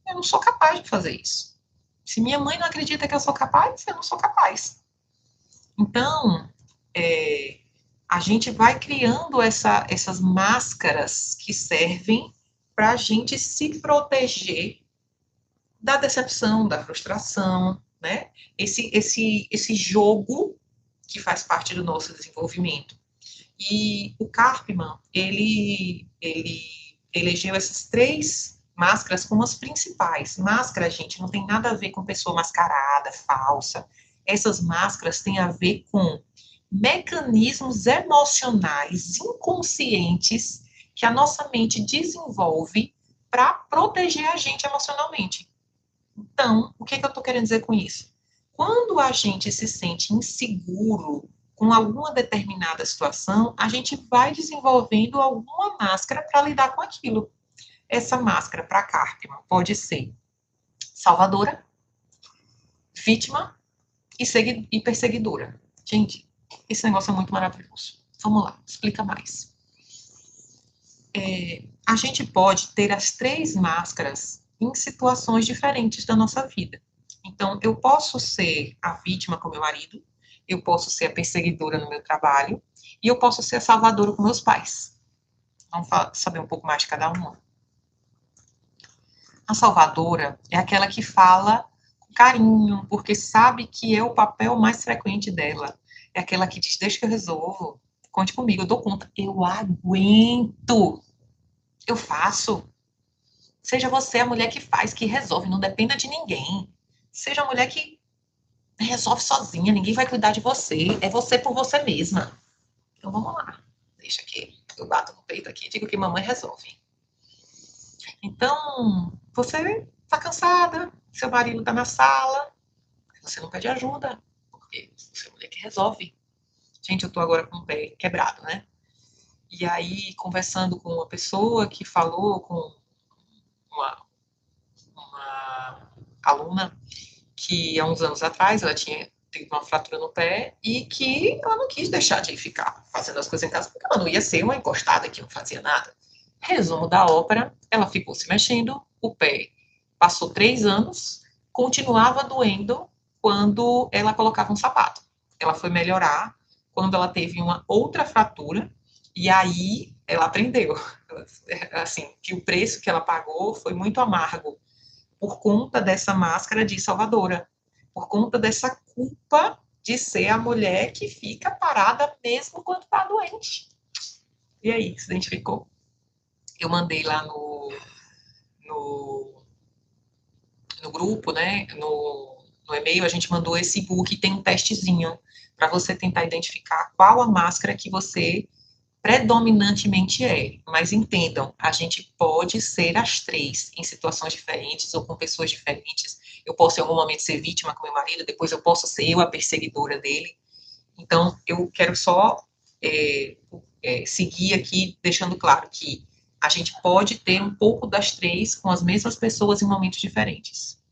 eu não sou capaz de fazer isso. Se minha mãe não acredita que eu sou capaz, eu não sou capaz. Então, a gente vai criando essas máscaras que servem para a gente se proteger da decepção, da frustração, né? Esse jogo que faz parte do nosso desenvolvimento. E o Karpman, ele elegeu essas 3 máscaras como as principais. Máscara, gente, não tem nada a ver com pessoa mascarada, falsa. Essas máscaras têm a ver com mecanismos emocionais inconscientes que a nossa mente desenvolve para proteger a gente emocionalmente. Então, o que eu estou querendo dizer com isso? Quando a gente se sente inseguro com alguma determinada situação, a gente vai desenvolvendo alguma máscara para lidar com aquilo. Essa máscara para Karpman pode ser salvadora, vítima e perseguidora. Gente, Esse negócio é muito maravilhoso. Vamos lá, explica mais. A gente pode ter as 3 máscaras em situações diferentes da nossa vida. Então, eu posso ser a vítima com meu marido, eu posso ser a perseguidora no meu trabalho, e eu posso ser a salvadora com meus pais. Vamos saber um pouco mais de cada uma. A salvadora é aquela que fala com carinho, porque sabe que é o papel mais frequente dela. É aquela que diz, deixa que eu resolvo, conte comigo, eu dou conta. Eu aguento, eu faço. Seja você a mulher que faz, que resolve, não dependa de ninguém. Seja a mulher que resolve sozinha, ninguém vai cuidar de você, é você por você mesma. Então vamos lá, deixa que eu bato no peito aqui e digo que mamãe resolve. Então, você está cansada, seu marido está na sala, você não pede ajuda, porque você é mulher que resolve. Gente, eu estou agora com o pé quebrado, né? E aí, conversando com uma pessoa que falou com uma aluna que há uns anos atrás ela tinha tido uma fratura no pé e que ela não quis deixar de ficar fazendo as coisas em casa porque ela não ia ser uma encostada que não fazia nada. Resumo da ópera, ela ficou se mexendo, o pé passou 3 anos, continuava doendo quando ela colocava um sapato. Ela foi melhorar quando ela teve uma outra fratura e aí ela aprendeu, assim, que o preço que ela pagou foi muito amargo por conta dessa máscara de salvadora, por conta dessa culpa de ser a mulher que fica parada mesmo quando está doente. E aí, se identificou? Eu mandei lá no, no grupo, né, no e-mail, a gente mandou esse book, tem um testezinho para você tentar identificar qual a máscara que você predominantemente é. Mas entendam, a gente pode ser as 3 em situações diferentes ou com pessoas diferentes. Eu posso em algum momento ser vítima com meu marido, depois eu posso ser eu a perseguidora dele. Então, eu quero só seguir aqui deixando claro que a gente pode ter um pouco das 3 com as mesmas pessoas em momentos diferentes.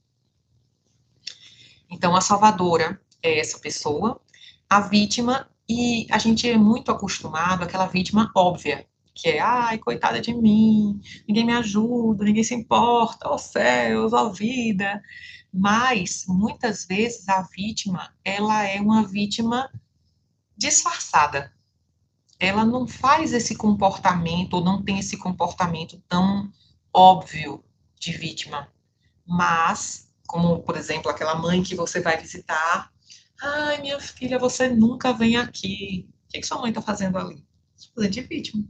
Então, a salvadora é essa pessoa, a vítima, e a gente é muito acostumado àquela vítima óbvia, que é, ai, coitada de mim, ninguém me ajuda, ninguém se importa, ó céus, ó vida. Mas, muitas vezes, a vítima, ela é uma vítima disfarçada. Ela não faz esse comportamento, ou não tem esse comportamento tão óbvio de vítima. Mas, como, por exemplo, aquela mãe que você vai visitar, ai, minha filha, você nunca vem aqui. O que sua mãe está fazendo ali? Fazendo de vítima.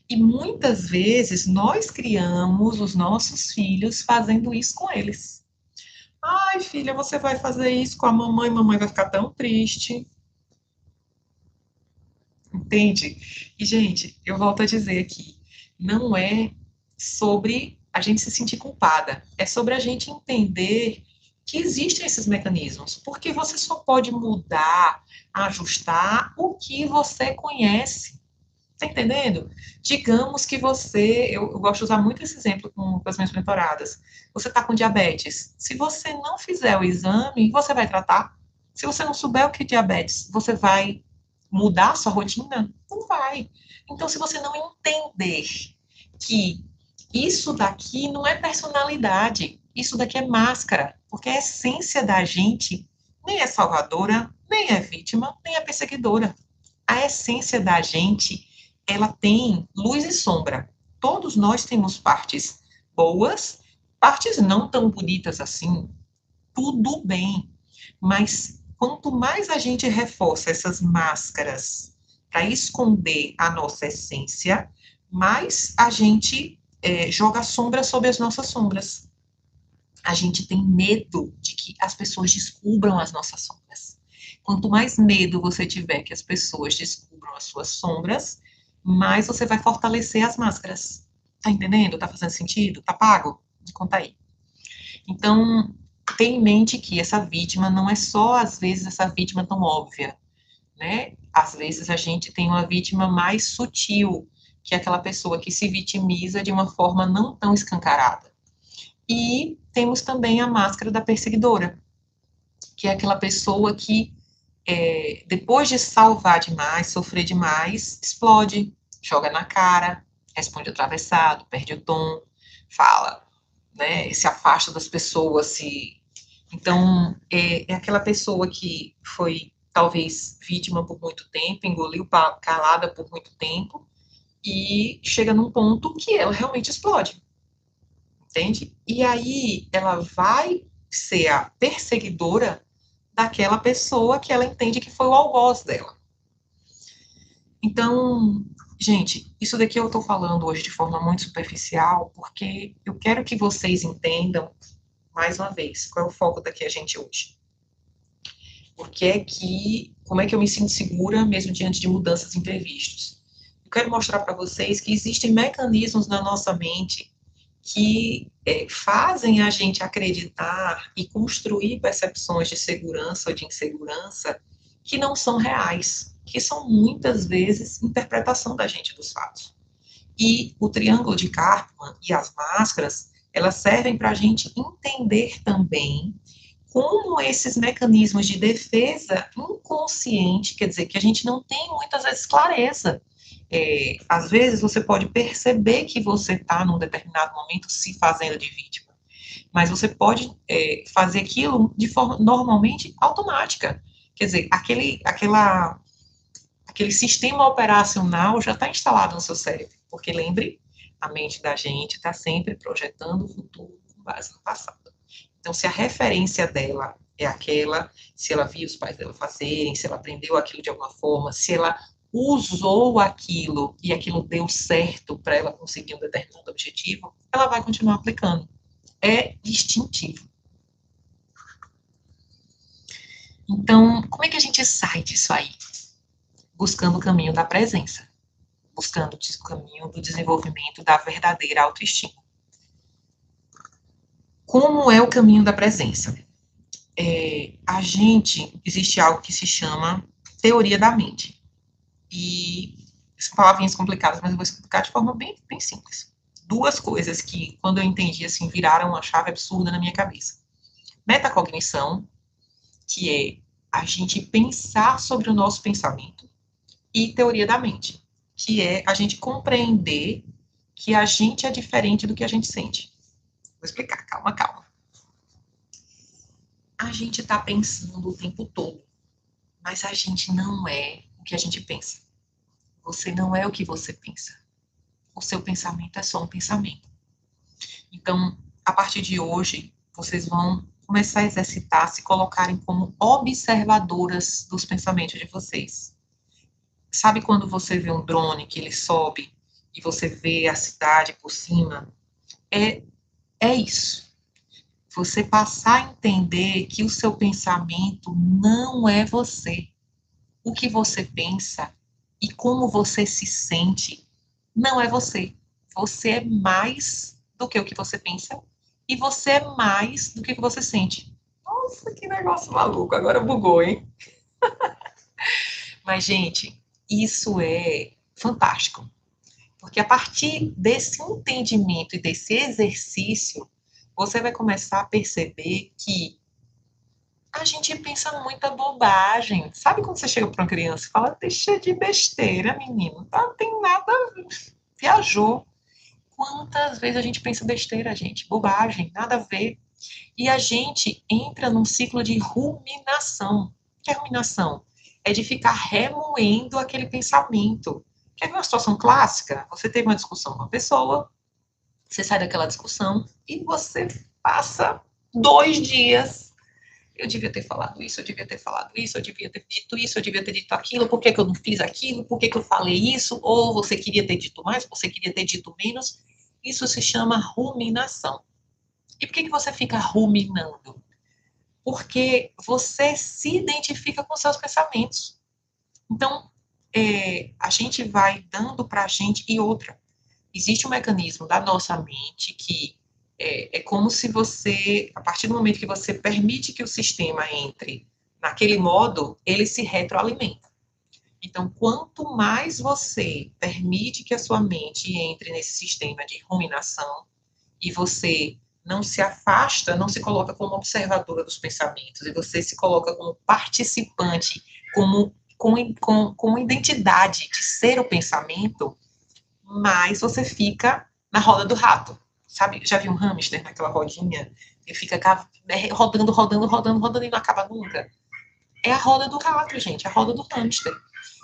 E muitas vezes nós criamos os nossos filhos fazendo isso com eles. Ai, filha, você vai fazer isso com a mamãe vai ficar tão triste. Entende? E, gente, eu volto a dizer aqui, não é sobre a gente se sentir culpada, é sobre a gente entender que existem esses mecanismos, porque você só pode mudar, ajustar o que você conhece. Tá entendendo? Digamos que você, eu gosto de usar muito esse exemplo com as minhas mentoradas. Você está com diabetes. Se você não fizer o exame, você vai tratar. Se você não souber o que é diabetes, você vai mudar a sua rotina? Não vai. Então, se você não entender que isso daqui não é personalidade, isso daqui é máscara, porque a essência da gente nem é salvadora, nem é vítima, nem é perseguidora. A essência da gente, ela tem luz e sombra. Todos nós temos partes boas, partes não tão bonitas assim, tudo bem. Mas quanto mais a gente reforça essas máscaras para esconder a nossa essência, mais a gente joga sombra sobre as nossas sombras. A gente tem medo de que as pessoas descubram as nossas sombras. Quanto mais medo você tiver que as pessoas descubram as suas sombras, mais você vai fortalecer as máscaras. Tá entendendo? Tá fazendo sentido? Tá pago? Me conta aí. Então, tenha em mente que essa vítima não é só, às vezes, essa vítima tão óbvia, né? Às vezes a gente tem uma vítima mais sutil, que é aquela pessoa que se vitimiza de uma forma não tão escancarada. E temos também a máscara da perseguidora, que é aquela pessoa que depois de salvar demais, sofrer demais, explode, joga na cara, responde atravessado, perde o tom, fala, né, se afasta das pessoas, Então, é aquela pessoa que foi, talvez, vítima por muito tempo, engoliu calada por muito tempo, e chega num ponto que ela realmente explode, entende? E aí, ela vai ser a perseguidora daquela pessoa que ela entende que foi o algoz dela. Então, gente, isso daqui eu estou falando hoje de forma muito superficial, porque eu quero que vocês entendam, mais uma vez, qual é o foco daqui a gente hoje. Como é que eu me sinto segura mesmo diante de mudanças imprevistas? Eu quero mostrar para vocês que existem mecanismos na nossa mente que fazem a gente acreditar e construir percepções de segurança ou de insegurança que não são reais, que são muitas vezes interpretação da gente dos fatos. E o triângulo de Karpman e as máscaras, elas servem para a gente entender também como esses mecanismos de defesa inconsciente, quer dizer, que a gente não tem muitas vezes clareza. Às vezes você pode perceber que você está num determinado momento se fazendo de vítima, mas você pode fazer aquilo de forma normalmente automática. Quer dizer, aquele sistema operacional já está instalado no seu cérebro, porque lembre, a mente da gente está sempre projetando o futuro com base no passado. Então, se a referência dela é aquela, se ela viu os pais dela fazerem, se ela aprendeu aquilo de alguma forma, se ela usou aquilo e aquilo deu certo para ela conseguir um determinado objetivo, ela vai continuar aplicando. É instintivo. Então, como é que a gente sai disso aí? Buscando o caminho da presença, buscando o caminho do desenvolvimento da verdadeira autoestima. Como é o caminho da presença? Existe algo que se chama teoria da mente. E são palavrinhas complicadas, mas eu vou explicar de forma bem, bem simples. Duas coisas que, quando eu entendi, assim, viraram uma chave absurda na minha cabeça. Metacognição, que é a gente pensar sobre o nosso pensamento, e teoria da mente, que é a gente compreender que a gente é diferente do que a gente sente. Vou explicar, calma, calma. A gente está pensando o tempo todo, mas a gente não é o que a gente pensa. Você não é o que você pensa. O seu pensamento é só um pensamento. Então, a partir de hoje, vocês vão começar a exercitar, se colocarem como observadoras dos pensamentos de vocês. Sabe quando você vê um drone que ele sobe e você vê a cidade por cima? É isso. Você passar a entender que o seu pensamento não é você. O que você pensa e como você se sente não é você. Você é mais do que o que você pensa e você é mais do que o que você sente. Nossa, que negócio maluco, agora bugou, hein? Mas, gente, isso é fantástico. Porque a partir desse entendimento e desse exercício, você vai começar a perceber que a gente pensa muita bobagem. Sabe quando você chega para uma criança e fala, deixa de besteira, menino, não tem nada, viajou. Quantas vezes a gente pensa besteira, gente? Bobagem, nada a ver. E a gente entra num ciclo de ruminação. O que é ruminação? É de ficar remoendo aquele pensamento. Quer ver uma situação clássica? Você teve uma discussão com uma pessoa, você sai daquela discussão e você passa 2 dias. Eu devia ter falado isso, eu devia ter falado isso, eu devia ter dito isso, eu devia ter dito aquilo, por que, que eu não fiz aquilo, por que, que eu falei isso, ou você queria ter dito mais, você queria ter dito menos. Isso se chama ruminação. E por que, que você fica ruminando? Porque você se identifica com seus pensamentos. Então, a gente vai dando para a gente, e outra, existe um mecanismo da nossa mente que é como se você, a partir do momento que você permite que o sistema entre naquele modo, ele se retroalimenta. Então, quanto mais você permite que a sua mente entre nesse sistema de ruminação e você não se afasta, não se coloca como observadora dos pensamentos, e você se coloca como participante, como identidade de ser o pensamento, mais você fica na roda do rato. Sabe, já viu um hamster naquela rodinha? Ele fica rodando, rodando, rodando, rodando e não acaba nunca. É a roda do rato, gente, a roda do hamster.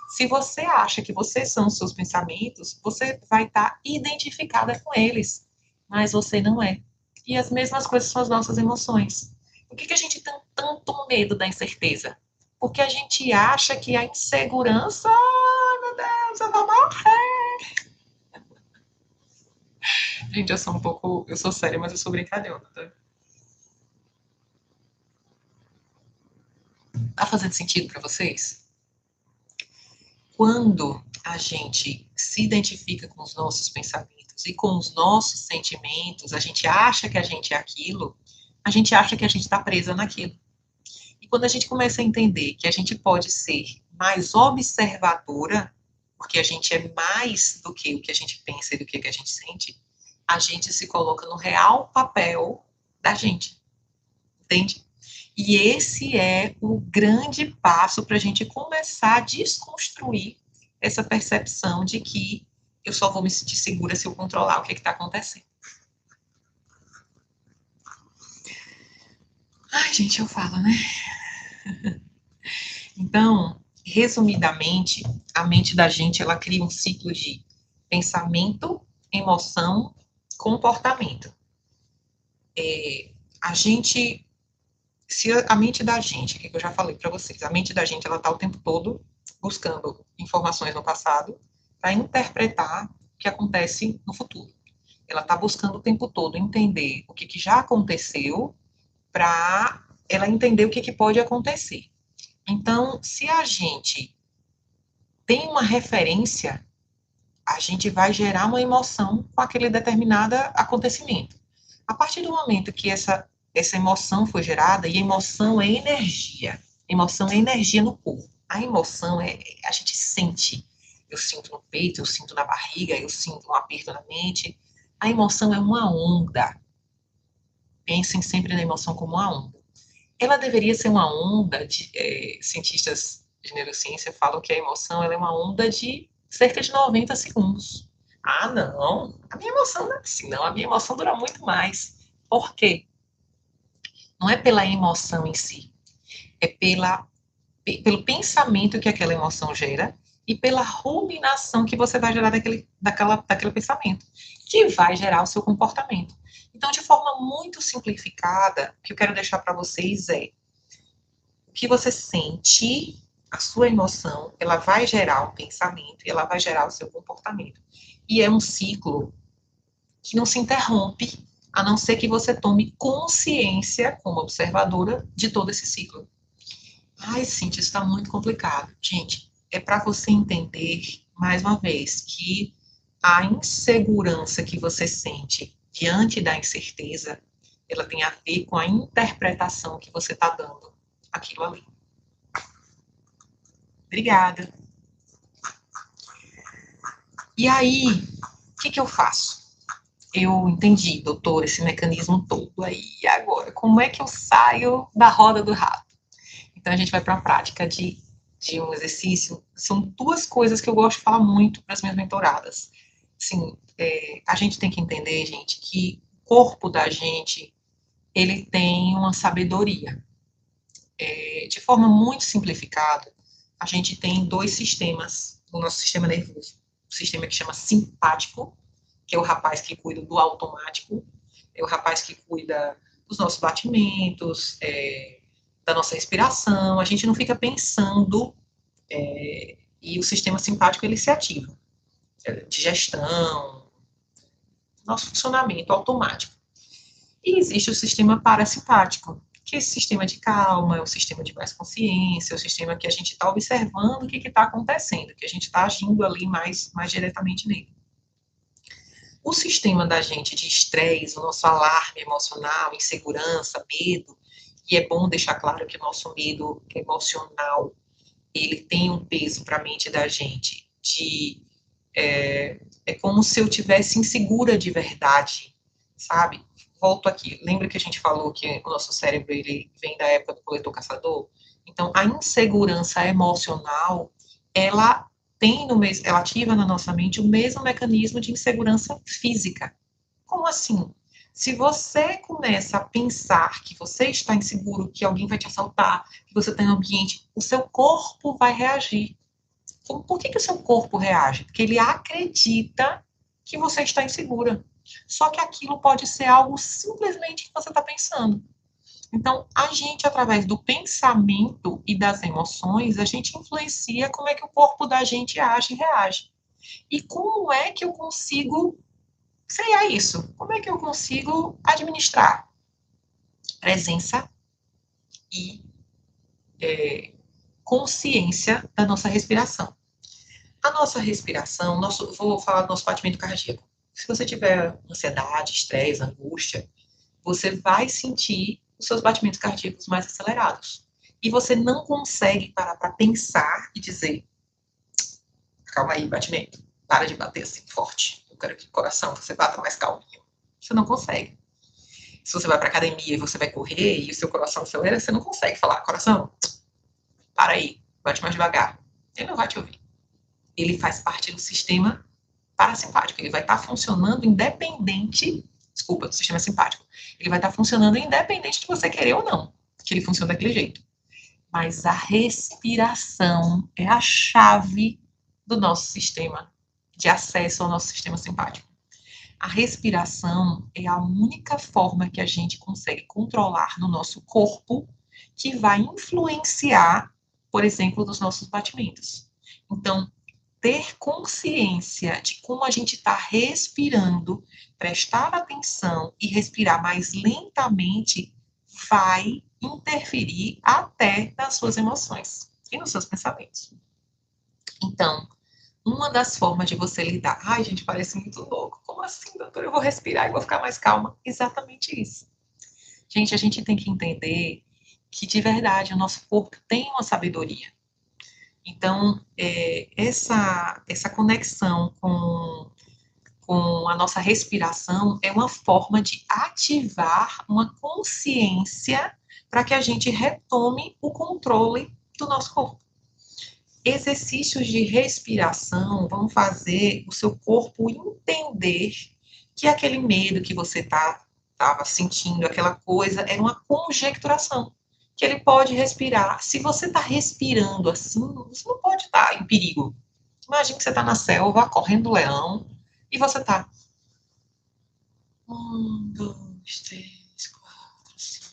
Se você acha que vocês são os seus pensamentos, você vai estar identificada com eles, mas você não é. E as mesmas coisas são as nossas emoções. Por que a gente tem tanto medo da incerteza? Porque a gente acha que a insegurança, ai meu Deus, eu vou morrer. Gente, eu sou séria, mas eu sou brincalhona, tá? Tá fazendo sentido para vocês? Quando a gente se identifica com os nossos pensamentos e com os nossos sentimentos, a gente acha que a gente é aquilo, a gente acha que a gente está presa naquilo. E quando a gente começa a entender que a gente pode ser mais observadora, porque a gente é mais do que o que a gente pensa e do que a gente sente, a gente se coloca no real papel da gente, entende? E esse é o grande passo para a gente começar a desconstruir essa percepção de que eu só vou me sentir segura se eu controlar o que está acontecendo. Ai, gente, eu falo, né? Então, resumidamente, a mente da gente, ela cria um ciclo de pensamento, emoção, comportamento. A gente, se a mente da gente, que eu já falei para vocês, a mente da gente, ela está o tempo todo buscando informações no passado para interpretar o que acontece no futuro. Ela está buscando o tempo todo entender o que já aconteceu para ela entender o que pode acontecer. Então, se a gente tem uma referência, a gente vai gerar uma emoção com aquele determinado acontecimento. A partir do momento que essa emoção foi gerada, e emoção é energia no corpo. A emoção a gente sente. Eu sinto no peito, eu sinto na barriga, eu sinto um aperto na mente. A emoção é uma onda. Pensem sempre na emoção como uma onda. Ela deveria ser uma onda cientistas de neurociência falam que a emoção ela é uma onda de cerca de 90 segundos. Ah, não, a minha emoção não é assim, não, a minha emoção dura muito mais. Por quê? Não é pela emoção em si, é pelo pensamento que aquela emoção gera e pela ruminação que você vai gerar daquele pensamento, que vai gerar o seu comportamento. Então, de forma muito simplificada, o que eu quero deixar para vocês é o que você sente, a sua emoção, ela vai gerar um pensamento e ela vai gerar o seu comportamento. E é um ciclo que não se interrompe, a não ser que você tome consciência, como observadora, de todo esse ciclo. Ai, Cintia, isso está muito complicado. Gente, é para você entender, mais uma vez, que a insegurança que você sente diante da incerteza, ela tem a ver com a interpretação que você está dando àquilo ali. Obrigada. E aí, o que eu faço? Eu entendi, doutor, esse mecanismo todo aí. E agora, como é que eu saio da roda do rato? Então, a gente vai para a prática de um exercício. São duas coisas que eu gosto de falar muito para as minhas mentoradas. Assim, a gente tem que entender, gente, que o corpo da gente, ele tem uma sabedoria. De forma muito simplificada, a gente tem dois sistemas no nosso sistema nervoso. O sistema que chama simpático, que é o rapaz que cuida do automático, é o rapaz que cuida dos nossos batimentos, da nossa respiração, a gente não fica pensando, e o sistema simpático ele se ativa, digestão, nosso funcionamento automático. E existe o sistema parasimpático, que é esse sistema de calma, é o sistema de mais consciência, é o sistema que a gente está observando o que está acontecendo, que a gente está agindo ali mais diretamente nele. O sistema da gente de estresse, o nosso alarme emocional, insegurança, medo, e é bom deixar claro que o nosso medo emocional, ele tem um peso para a mente da gente é como se eu tivesse insegura de verdade, sabe? volto aqui. Lembra que a gente falou que o nosso cérebro ele vem da época do coletor-caçador? Então, a insegurança emocional, ela ela ativa na nossa mente o mesmo mecanismo de insegurança física. Como assim? Se você começa a pensar que você está inseguro, que alguém vai te assaltar, que você está em um ambiente, o seu corpo vai reagir. Então, por que o seu corpo reage? Porque ele acredita que você está insegura. Só que aquilo pode ser algo simplesmente que você está pensando. Então, a gente, através do pensamento e das emoções, a gente influencia como é que o corpo da gente age e reage. E como é que eu consigo frear isso? Como é que eu consigo administrar presença e consciência da nossa respiração? A nossa respiração, vou falar do nosso batimento cardíaco. Se você tiver ansiedade, estresse, angústia, você vai sentir os seus batimentos cardíacos mais acelerados. E você não consegue parar para pensar e dizer: calma aí, batimento, para de bater assim forte. Eu quero que o coração você bata mais calminho. Você não consegue. Se você vai para academia e você vai correr e o seu coração acelera, você não consegue falar: coração, para aí, bate mais devagar. Ele não vai te ouvir. Ele faz parte do sistema parasimpático. Ele vai estar funcionando independente, desculpa, do sistema simpático. Ele vai estar funcionando independente de você querer ou não, que ele funciona daquele jeito. Mas a respiração é a chave do nosso sistema de acesso ao nosso sistema simpático. A respiração é a única forma que a gente consegue controlar no nosso corpo que vai influenciar, por exemplo, dos nossos batimentos. Então, ter consciência de como a gente está respirando, prestar atenção e respirar mais lentamente vai interferir até nas suas emoções e nos seus pensamentos. Então, uma das formas de você lidar, ai gente, parece muito louco, como assim, doutor, eu vou respirar e vou ficar mais calma? Exatamente isso. Gente, a gente tem que entender que de verdade o nosso corpo tem uma sabedoria. Então, essa conexão com a nossa respiração é uma forma de ativar uma consciência para que a gente retome o controle do nosso corpo. Exercícios de respiração vão fazer o seu corpo entender que aquele medo que você estava sentindo, aquela coisa, era uma conjecturação que ele pode respirar. Se você está respirando assim, você não pode estar em perigo. Imagina que você está na selva, correndo do leão, e você está 1, 2, 3, 4, 5.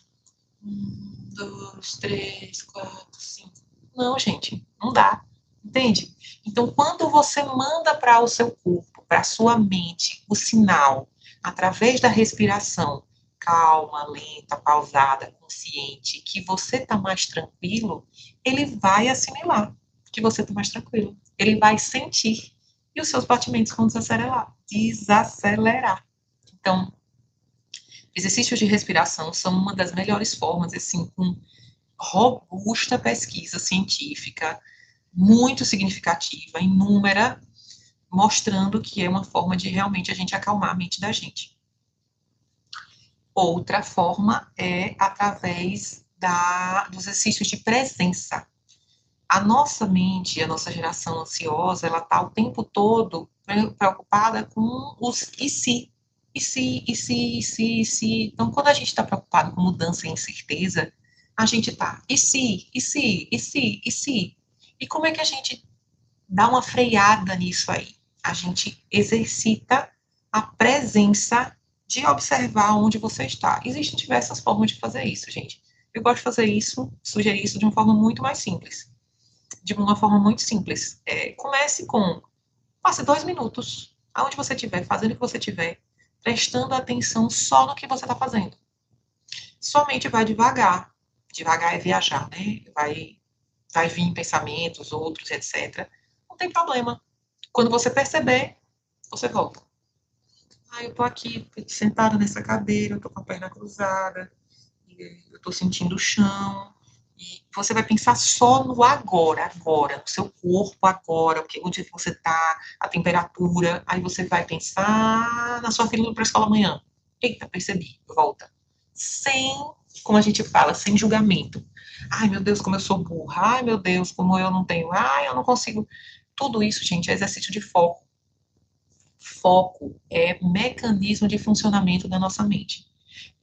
1, 2, 3, 4, 5. Não, gente, não dá. Entende? Então, quando você manda para o seu corpo, para a sua mente, o sinal, através da respiração, calma, lenta, pausada, consciente, que você está mais tranquilo, ele vai assimilar que você está mais tranquilo. Ele vai sentir. E os seus batimentos vão desacelerar. Então, exercícios de respiração são uma das melhores formas, assim, com robusta pesquisa científica, muito significativa, inúmera, mostrando que é uma forma de realmente a gente acalmar a mente da gente. Outra forma é através dos exercícios de presença. A nossa mente, a nossa geração ansiosa, ela está o tempo todo preocupada com os e se. E se, e se, e se, e se. Então, quando a gente está preocupado com mudança e incerteza, a gente está, e se, e se, e se, e se. E como é que a gente dá uma freada nisso aí? A gente exercita a presença de observar onde você está. Existem diversas formas de fazer isso, gente. Eu gosto de fazer isso, sugerir isso de uma forma muito mais simples. De uma forma muito simples. Comece com, passe 2 minutos, aonde você estiver, fazendo o que você estiver, prestando atenção só no que você está fazendo. Somente vai devagar. Devagar é viajar, né? Vai vir pensamentos, outros, etc. Não tem problema. Quando você perceber, você volta. Eu tô aqui sentada nessa cadeira, eu tô com a perna cruzada, eu tô sentindo o chão. E você vai pensar só no agora, no seu corpo agora, onde você tá, a temperatura. Aí você vai pensar na sua filha indo para a escola amanhã. Eita, percebi, volta. Sem, como a gente fala, sem julgamento. Ai, meu Deus, como eu sou burra. Ai, meu Deus, como eu não tenho. Ai, eu não consigo. Tudo isso, gente, é exercício de foco. Foco é mecanismo de funcionamento da nossa mente.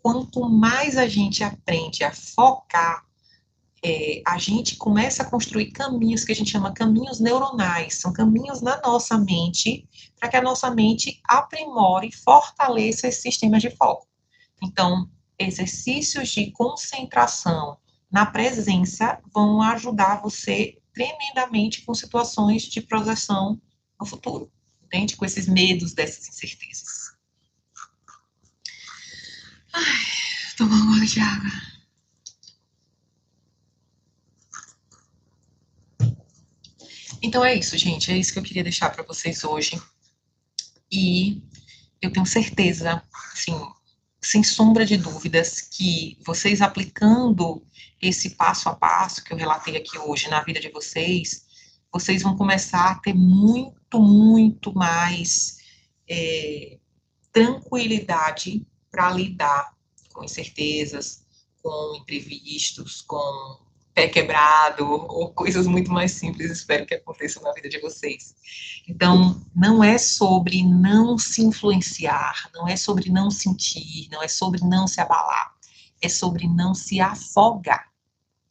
Quanto mais a gente aprende a focar, a gente começa a construir caminhos que a gente chama caminhos neuronais, são caminhos na nossa mente, para que a nossa mente aprimore e fortaleça esses sistemas de foco. Então, exercícios de concentração na presença vão ajudar você tremendamente com situações de projeção no futuro, entende? Com esses medos, dessas incertezas. Tomar um gole de água. Então é isso, gente. É isso que eu queria deixar para vocês hoje. E eu tenho certeza, assim, sem sombra de dúvidas, que vocês aplicando esse passo a passo que eu relatei aqui hoje na vida de vocês, vocês vão começar a ter muito, muito mais tranquilidade para lidar com incertezas, com imprevistos, com pé quebrado, ou coisas muito mais simples, espero que aconteçam na vida de vocês. Então, não é sobre não se influenciar, não é sobre não sentir, não é sobre não se abalar, é sobre não se afogar,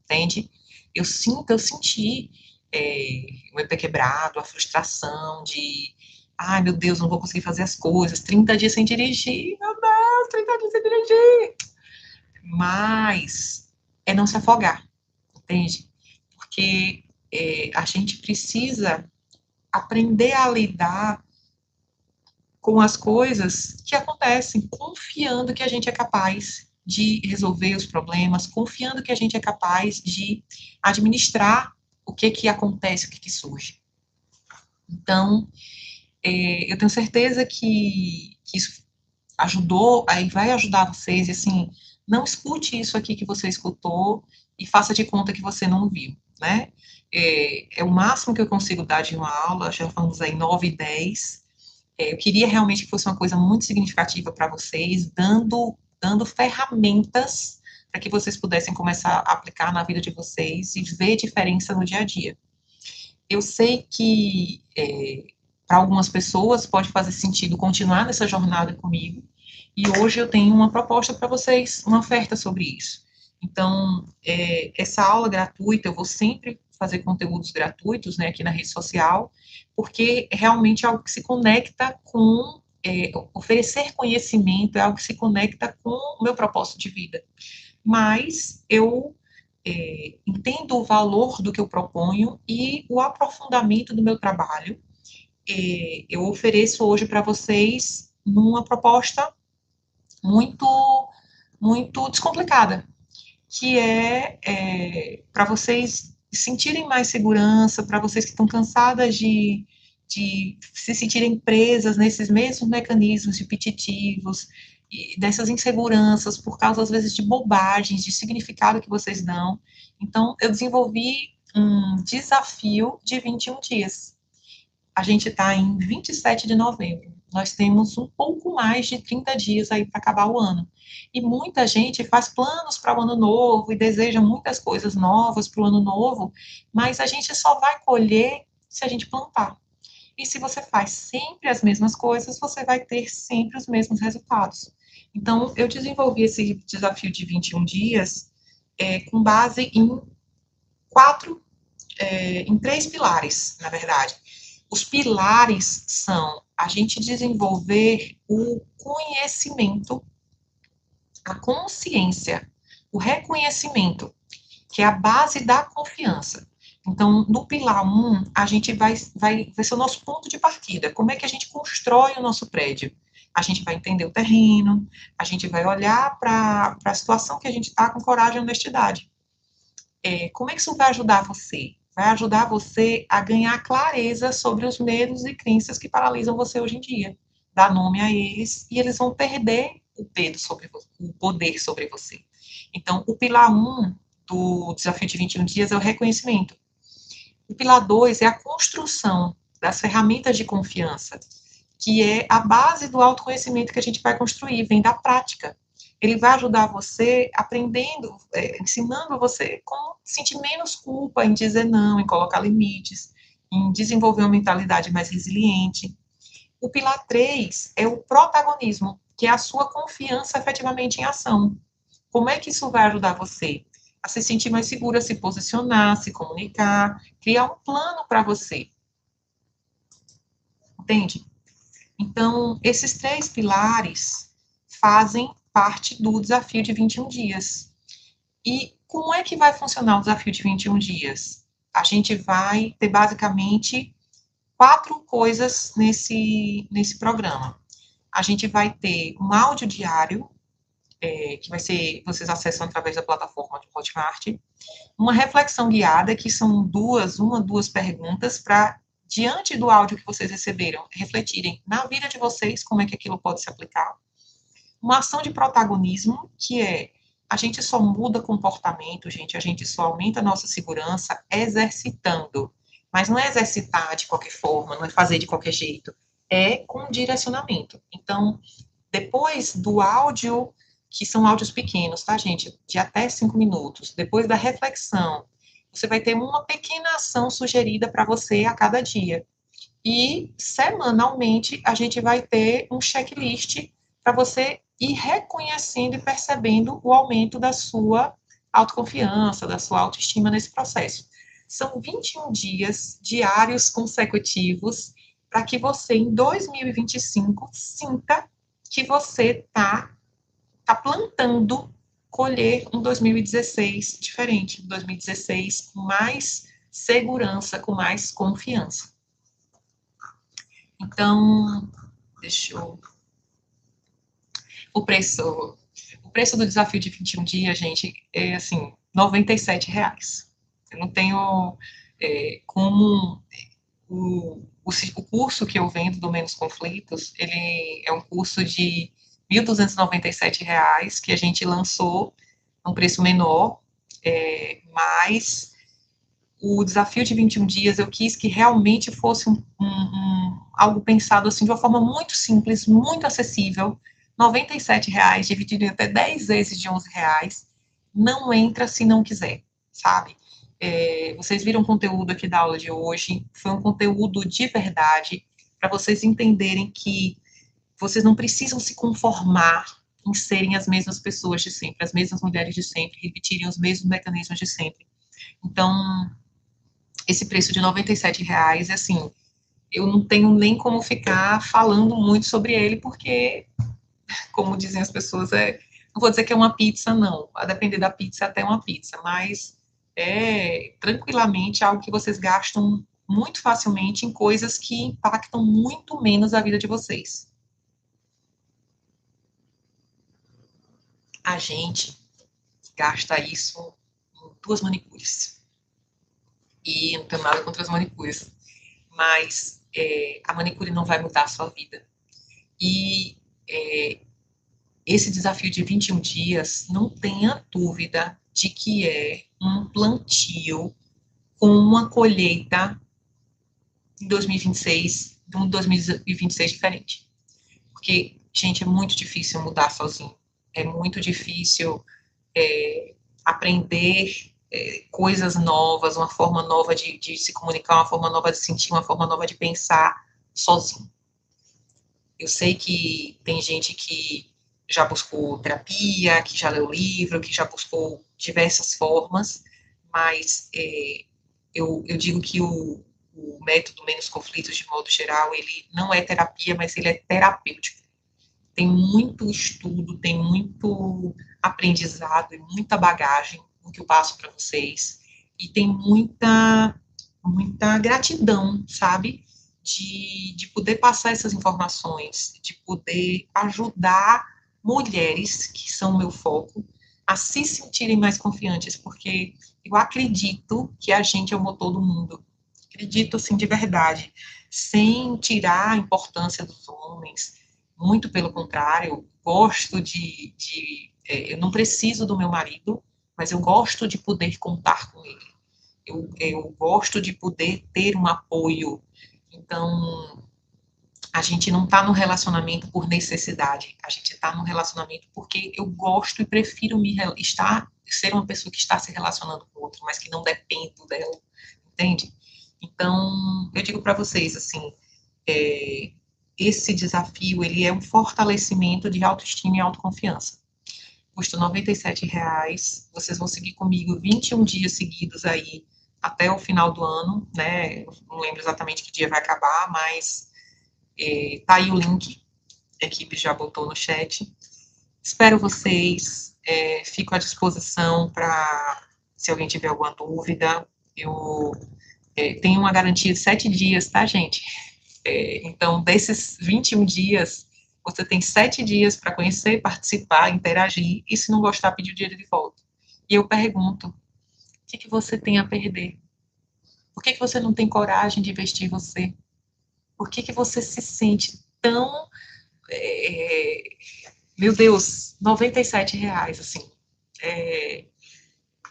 entende? Eu senti o meu pé quebrado, a frustração de, ai meu Deus, não vou conseguir fazer as coisas, 30 dias sem dirigir, meu Deus, 30 dias sem dirigir. Mas é não se afogar, entende? Porque a gente precisa aprender a lidar com as coisas que acontecem, confiando que a gente é capaz de resolver os problemas, confiando que a gente é capaz de administrar o que acontece, o que surge. Então, eu tenho certeza que isso ajudou, aí vai ajudar vocês, e assim, não escute isso aqui que você escutou e faça de conta que você não viu, né? É o máximo que eu consigo dar de uma aula, já vamos aí 9 e 10. Eu queria realmente que fosse uma coisa muito significativa para vocês, dando ferramentas para que vocês pudessem começar a aplicar na vida de vocês e ver diferença no dia a dia. Eu sei que para algumas pessoas pode fazer sentido continuar nessa jornada comigo, e hoje eu tenho uma proposta para vocês, uma oferta sobre isso. Então, essa aula gratuita, eu vou sempre fazer conteúdos gratuitos, né, aqui na rede social, porque realmente é algo que se conecta com, oferecer conhecimento, é algo que se conecta com o meu propósito de vida. Mas eu entendo o valor do que eu proponho e o aprofundamento do meu trabalho. Eu ofereço hoje para vocês numa proposta muito, muito descomplicada, que para vocês sentirem mais segurança, para vocês que estão cansadas de se sentirem presas nesses mesmos mecanismos repetitivos, e dessas inseguranças, por causa, às vezes, de bobagens, de significado que vocês dão. Então, eu desenvolvi um desafio de 21 dias. A gente está em 27 de novembro. Nós temos um pouco mais de 30 dias aí para acabar o ano. E muita gente faz planos para o ano novo e deseja muitas coisas novas para o ano novo, mas a gente só vai colher se a gente plantar. E se você faz sempre as mesmas coisas, você vai ter sempre os mesmos resultados. Então, eu desenvolvi esse desafio de 21 dias com base em em 3 pilares, na verdade. Os pilares são a gente desenvolver o conhecimento, a consciência, o reconhecimento, que é a base da confiança. Então, no pilar 1, a gente vai ser o nosso ponto de partida. Como é que a gente constrói o nosso prédio? A gente vai entender o terreno, a gente vai olhar para a situação que a gente está com coragem e honestidade. Como é que isso vai ajudar você? Vai ajudar você a ganhar clareza sobre os medos e crenças que paralisam você hoje em dia. Dá nome a eles e eles vão perder o poder sobre você. Então, o pilar 1 do desafio de 21 dias é o reconhecimento. O pilar 2 é a construção das ferramentas de confiança, que é a base do autoconhecimento que a gente vai construir, vem da prática. Ele vai ajudar você aprendendo, ensinando você como sentir menos culpa em dizer não, em colocar limites, em desenvolver uma mentalidade mais resiliente. O pilar 3 é o protagonismo, que é a sua confiança efetivamente em ação. Como é que isso vai ajudar você? A se sentir mais segura, se posicionar, se comunicar, criar um plano para você. Entende? Então, esses 3 pilares fazem parte do desafio de 21 dias. E como é que vai funcionar o desafio de 21 dias? A gente vai ter basicamente 4 coisas nesse programa. A gente vai ter um áudio diário, que vai ser, vocês acessam através da plataforma de Hotmart, uma reflexão guiada, que são duas perguntas para, diante do áudio que vocês receberam, refletirem na vida de vocês como é que aquilo pode se aplicar. Uma ação de protagonismo, que é, a gente só muda comportamento, gente, a gente só aumenta a nossa segurança exercitando. Mas não é exercitar de qualquer forma, não é fazer de qualquer jeito, é com direcionamento. Então, depois do áudio, que são áudios pequenos, tá, gente? De até 5 minutos. Depois da reflexão, você vai ter uma pequena ação sugerida para você a cada dia. E, semanalmente, a gente vai ter um checklist para você ir reconhecendo e percebendo o aumento da sua autoconfiança, da sua autoestima nesse processo. São 21 dias diários consecutivos para que você, em 2025, sinta que você tá plantando colher um 2016 diferente, um 2016 com mais segurança, com mais confiança. Então, deixa eu... O preço do desafio de 21 dias, gente, é assim, R$ 97. Eu não tenho como... O curso que eu vendo do Menos Conflitos, ele é um curso de R$ 1.297, que a gente lançou a um preço menor, mas o desafio de 21 dias eu quis que realmente fosse algo pensado assim de uma forma muito simples, muito acessível. R$ 97, dividido em até 10 vezes de R$ 11, não entra se não quiser, sabe? Vocês viram o conteúdo aqui da aula de hoje, foi um conteúdo de verdade, para vocês entenderem que vocês não precisam se conformar em serem as mesmas pessoas de sempre, as mesmas mulheres de sempre, repetirem os mesmos mecanismos de sempre. Então, esse preço de R$ 97, assim, eu não tenho nem como ficar falando muito sobre ele, porque, como dizem as pessoas, não vou dizer que é uma pizza, não. A depender da pizza, até uma pizza, mas é tranquilamente algo que vocês gastam muito facilmente em coisas que impactam muito menos a vida de vocês. A gente gasta isso em 2 manicures. E não tenho nada contra as manicures, mas a manicure não vai mudar a sua vida. E esse desafio de 21 dias, não tenha dúvida de que é um plantio com uma colheita em 2026, de um 2026 diferente. Porque, gente, é muito difícil mudar sozinho. É muito difícil aprender coisas novas, uma forma nova de se comunicar, uma forma nova de sentir, uma forma nova de pensar sozinho. Eu sei que tem gente que já buscou terapia, que já leu livro, que já buscou diversas formas, mas eu digo que o método Menos Conflitos, de modo geral, ele não é terapia, mas ele é terapêutico. Tem muito estudo, tem muito aprendizado e muita bagagem no que eu passo para vocês, e tem muita gratidão, sabe? De poder passar essas informações, de poder ajudar mulheres, que são o meu foco, a se sentirem mais confiantes, porque eu acredito que a gente é o motor do mundo. Acredito, assim, de verdade, sem tirar a importância dos homens, muito pelo contrário, gosto eu não preciso do meu marido, mas eu gosto de poder contar com ele. Eu gosto de poder ter um apoio. Então, A gente não está no relacionamento por necessidade, a gente está no relacionamento porque eu gosto e prefiro ser uma pessoa que está se relacionando com o outro, mas que não dependo dela, entende? Então, eu digo para vocês, assim, esse desafio, ele é um fortalecimento de autoestima e autoconfiança. Custa R$ 97, vocês vão seguir comigo 21 dias seguidos aí, até o final do ano, né? Eu não lembro exatamente que dia vai acabar, mas tá aí o link, a equipe já botou no chat. Espero vocês, fico à disposição para, se alguém tiver alguma dúvida, eu tenho uma garantia de 7 dias, tá, gente? Então, desses 21 dias, você tem 7 dias para conhecer, participar, interagir, e se não gostar, pedir o dinheiro de volta. E eu pergunto, o que você tem a perder? Por que você não tem coragem de investir em você? Por que você se sente tão meu Deus, R$ 97, assim. É,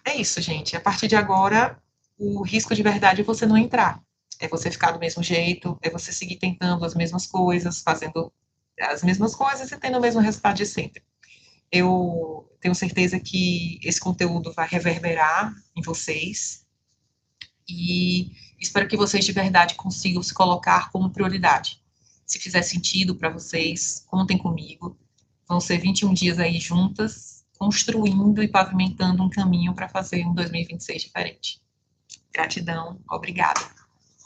é isso, gente. A partir de agora, o risco de verdade é você não entrar. É você ficar do mesmo jeito, é você seguir tentando as mesmas coisas, fazendo as mesmas coisas e tendo o mesmo resultado de sempre. Eu tenho certeza que esse conteúdo vai reverberar em vocês e espero que vocês de verdade consigam se colocar como prioridade. Se fizer sentido para vocês, contem comigo. Vão ser 21 dias aí juntas, construindo e pavimentando um caminho para fazer um 2026 diferente. Gratidão, obrigada.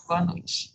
Boa noite.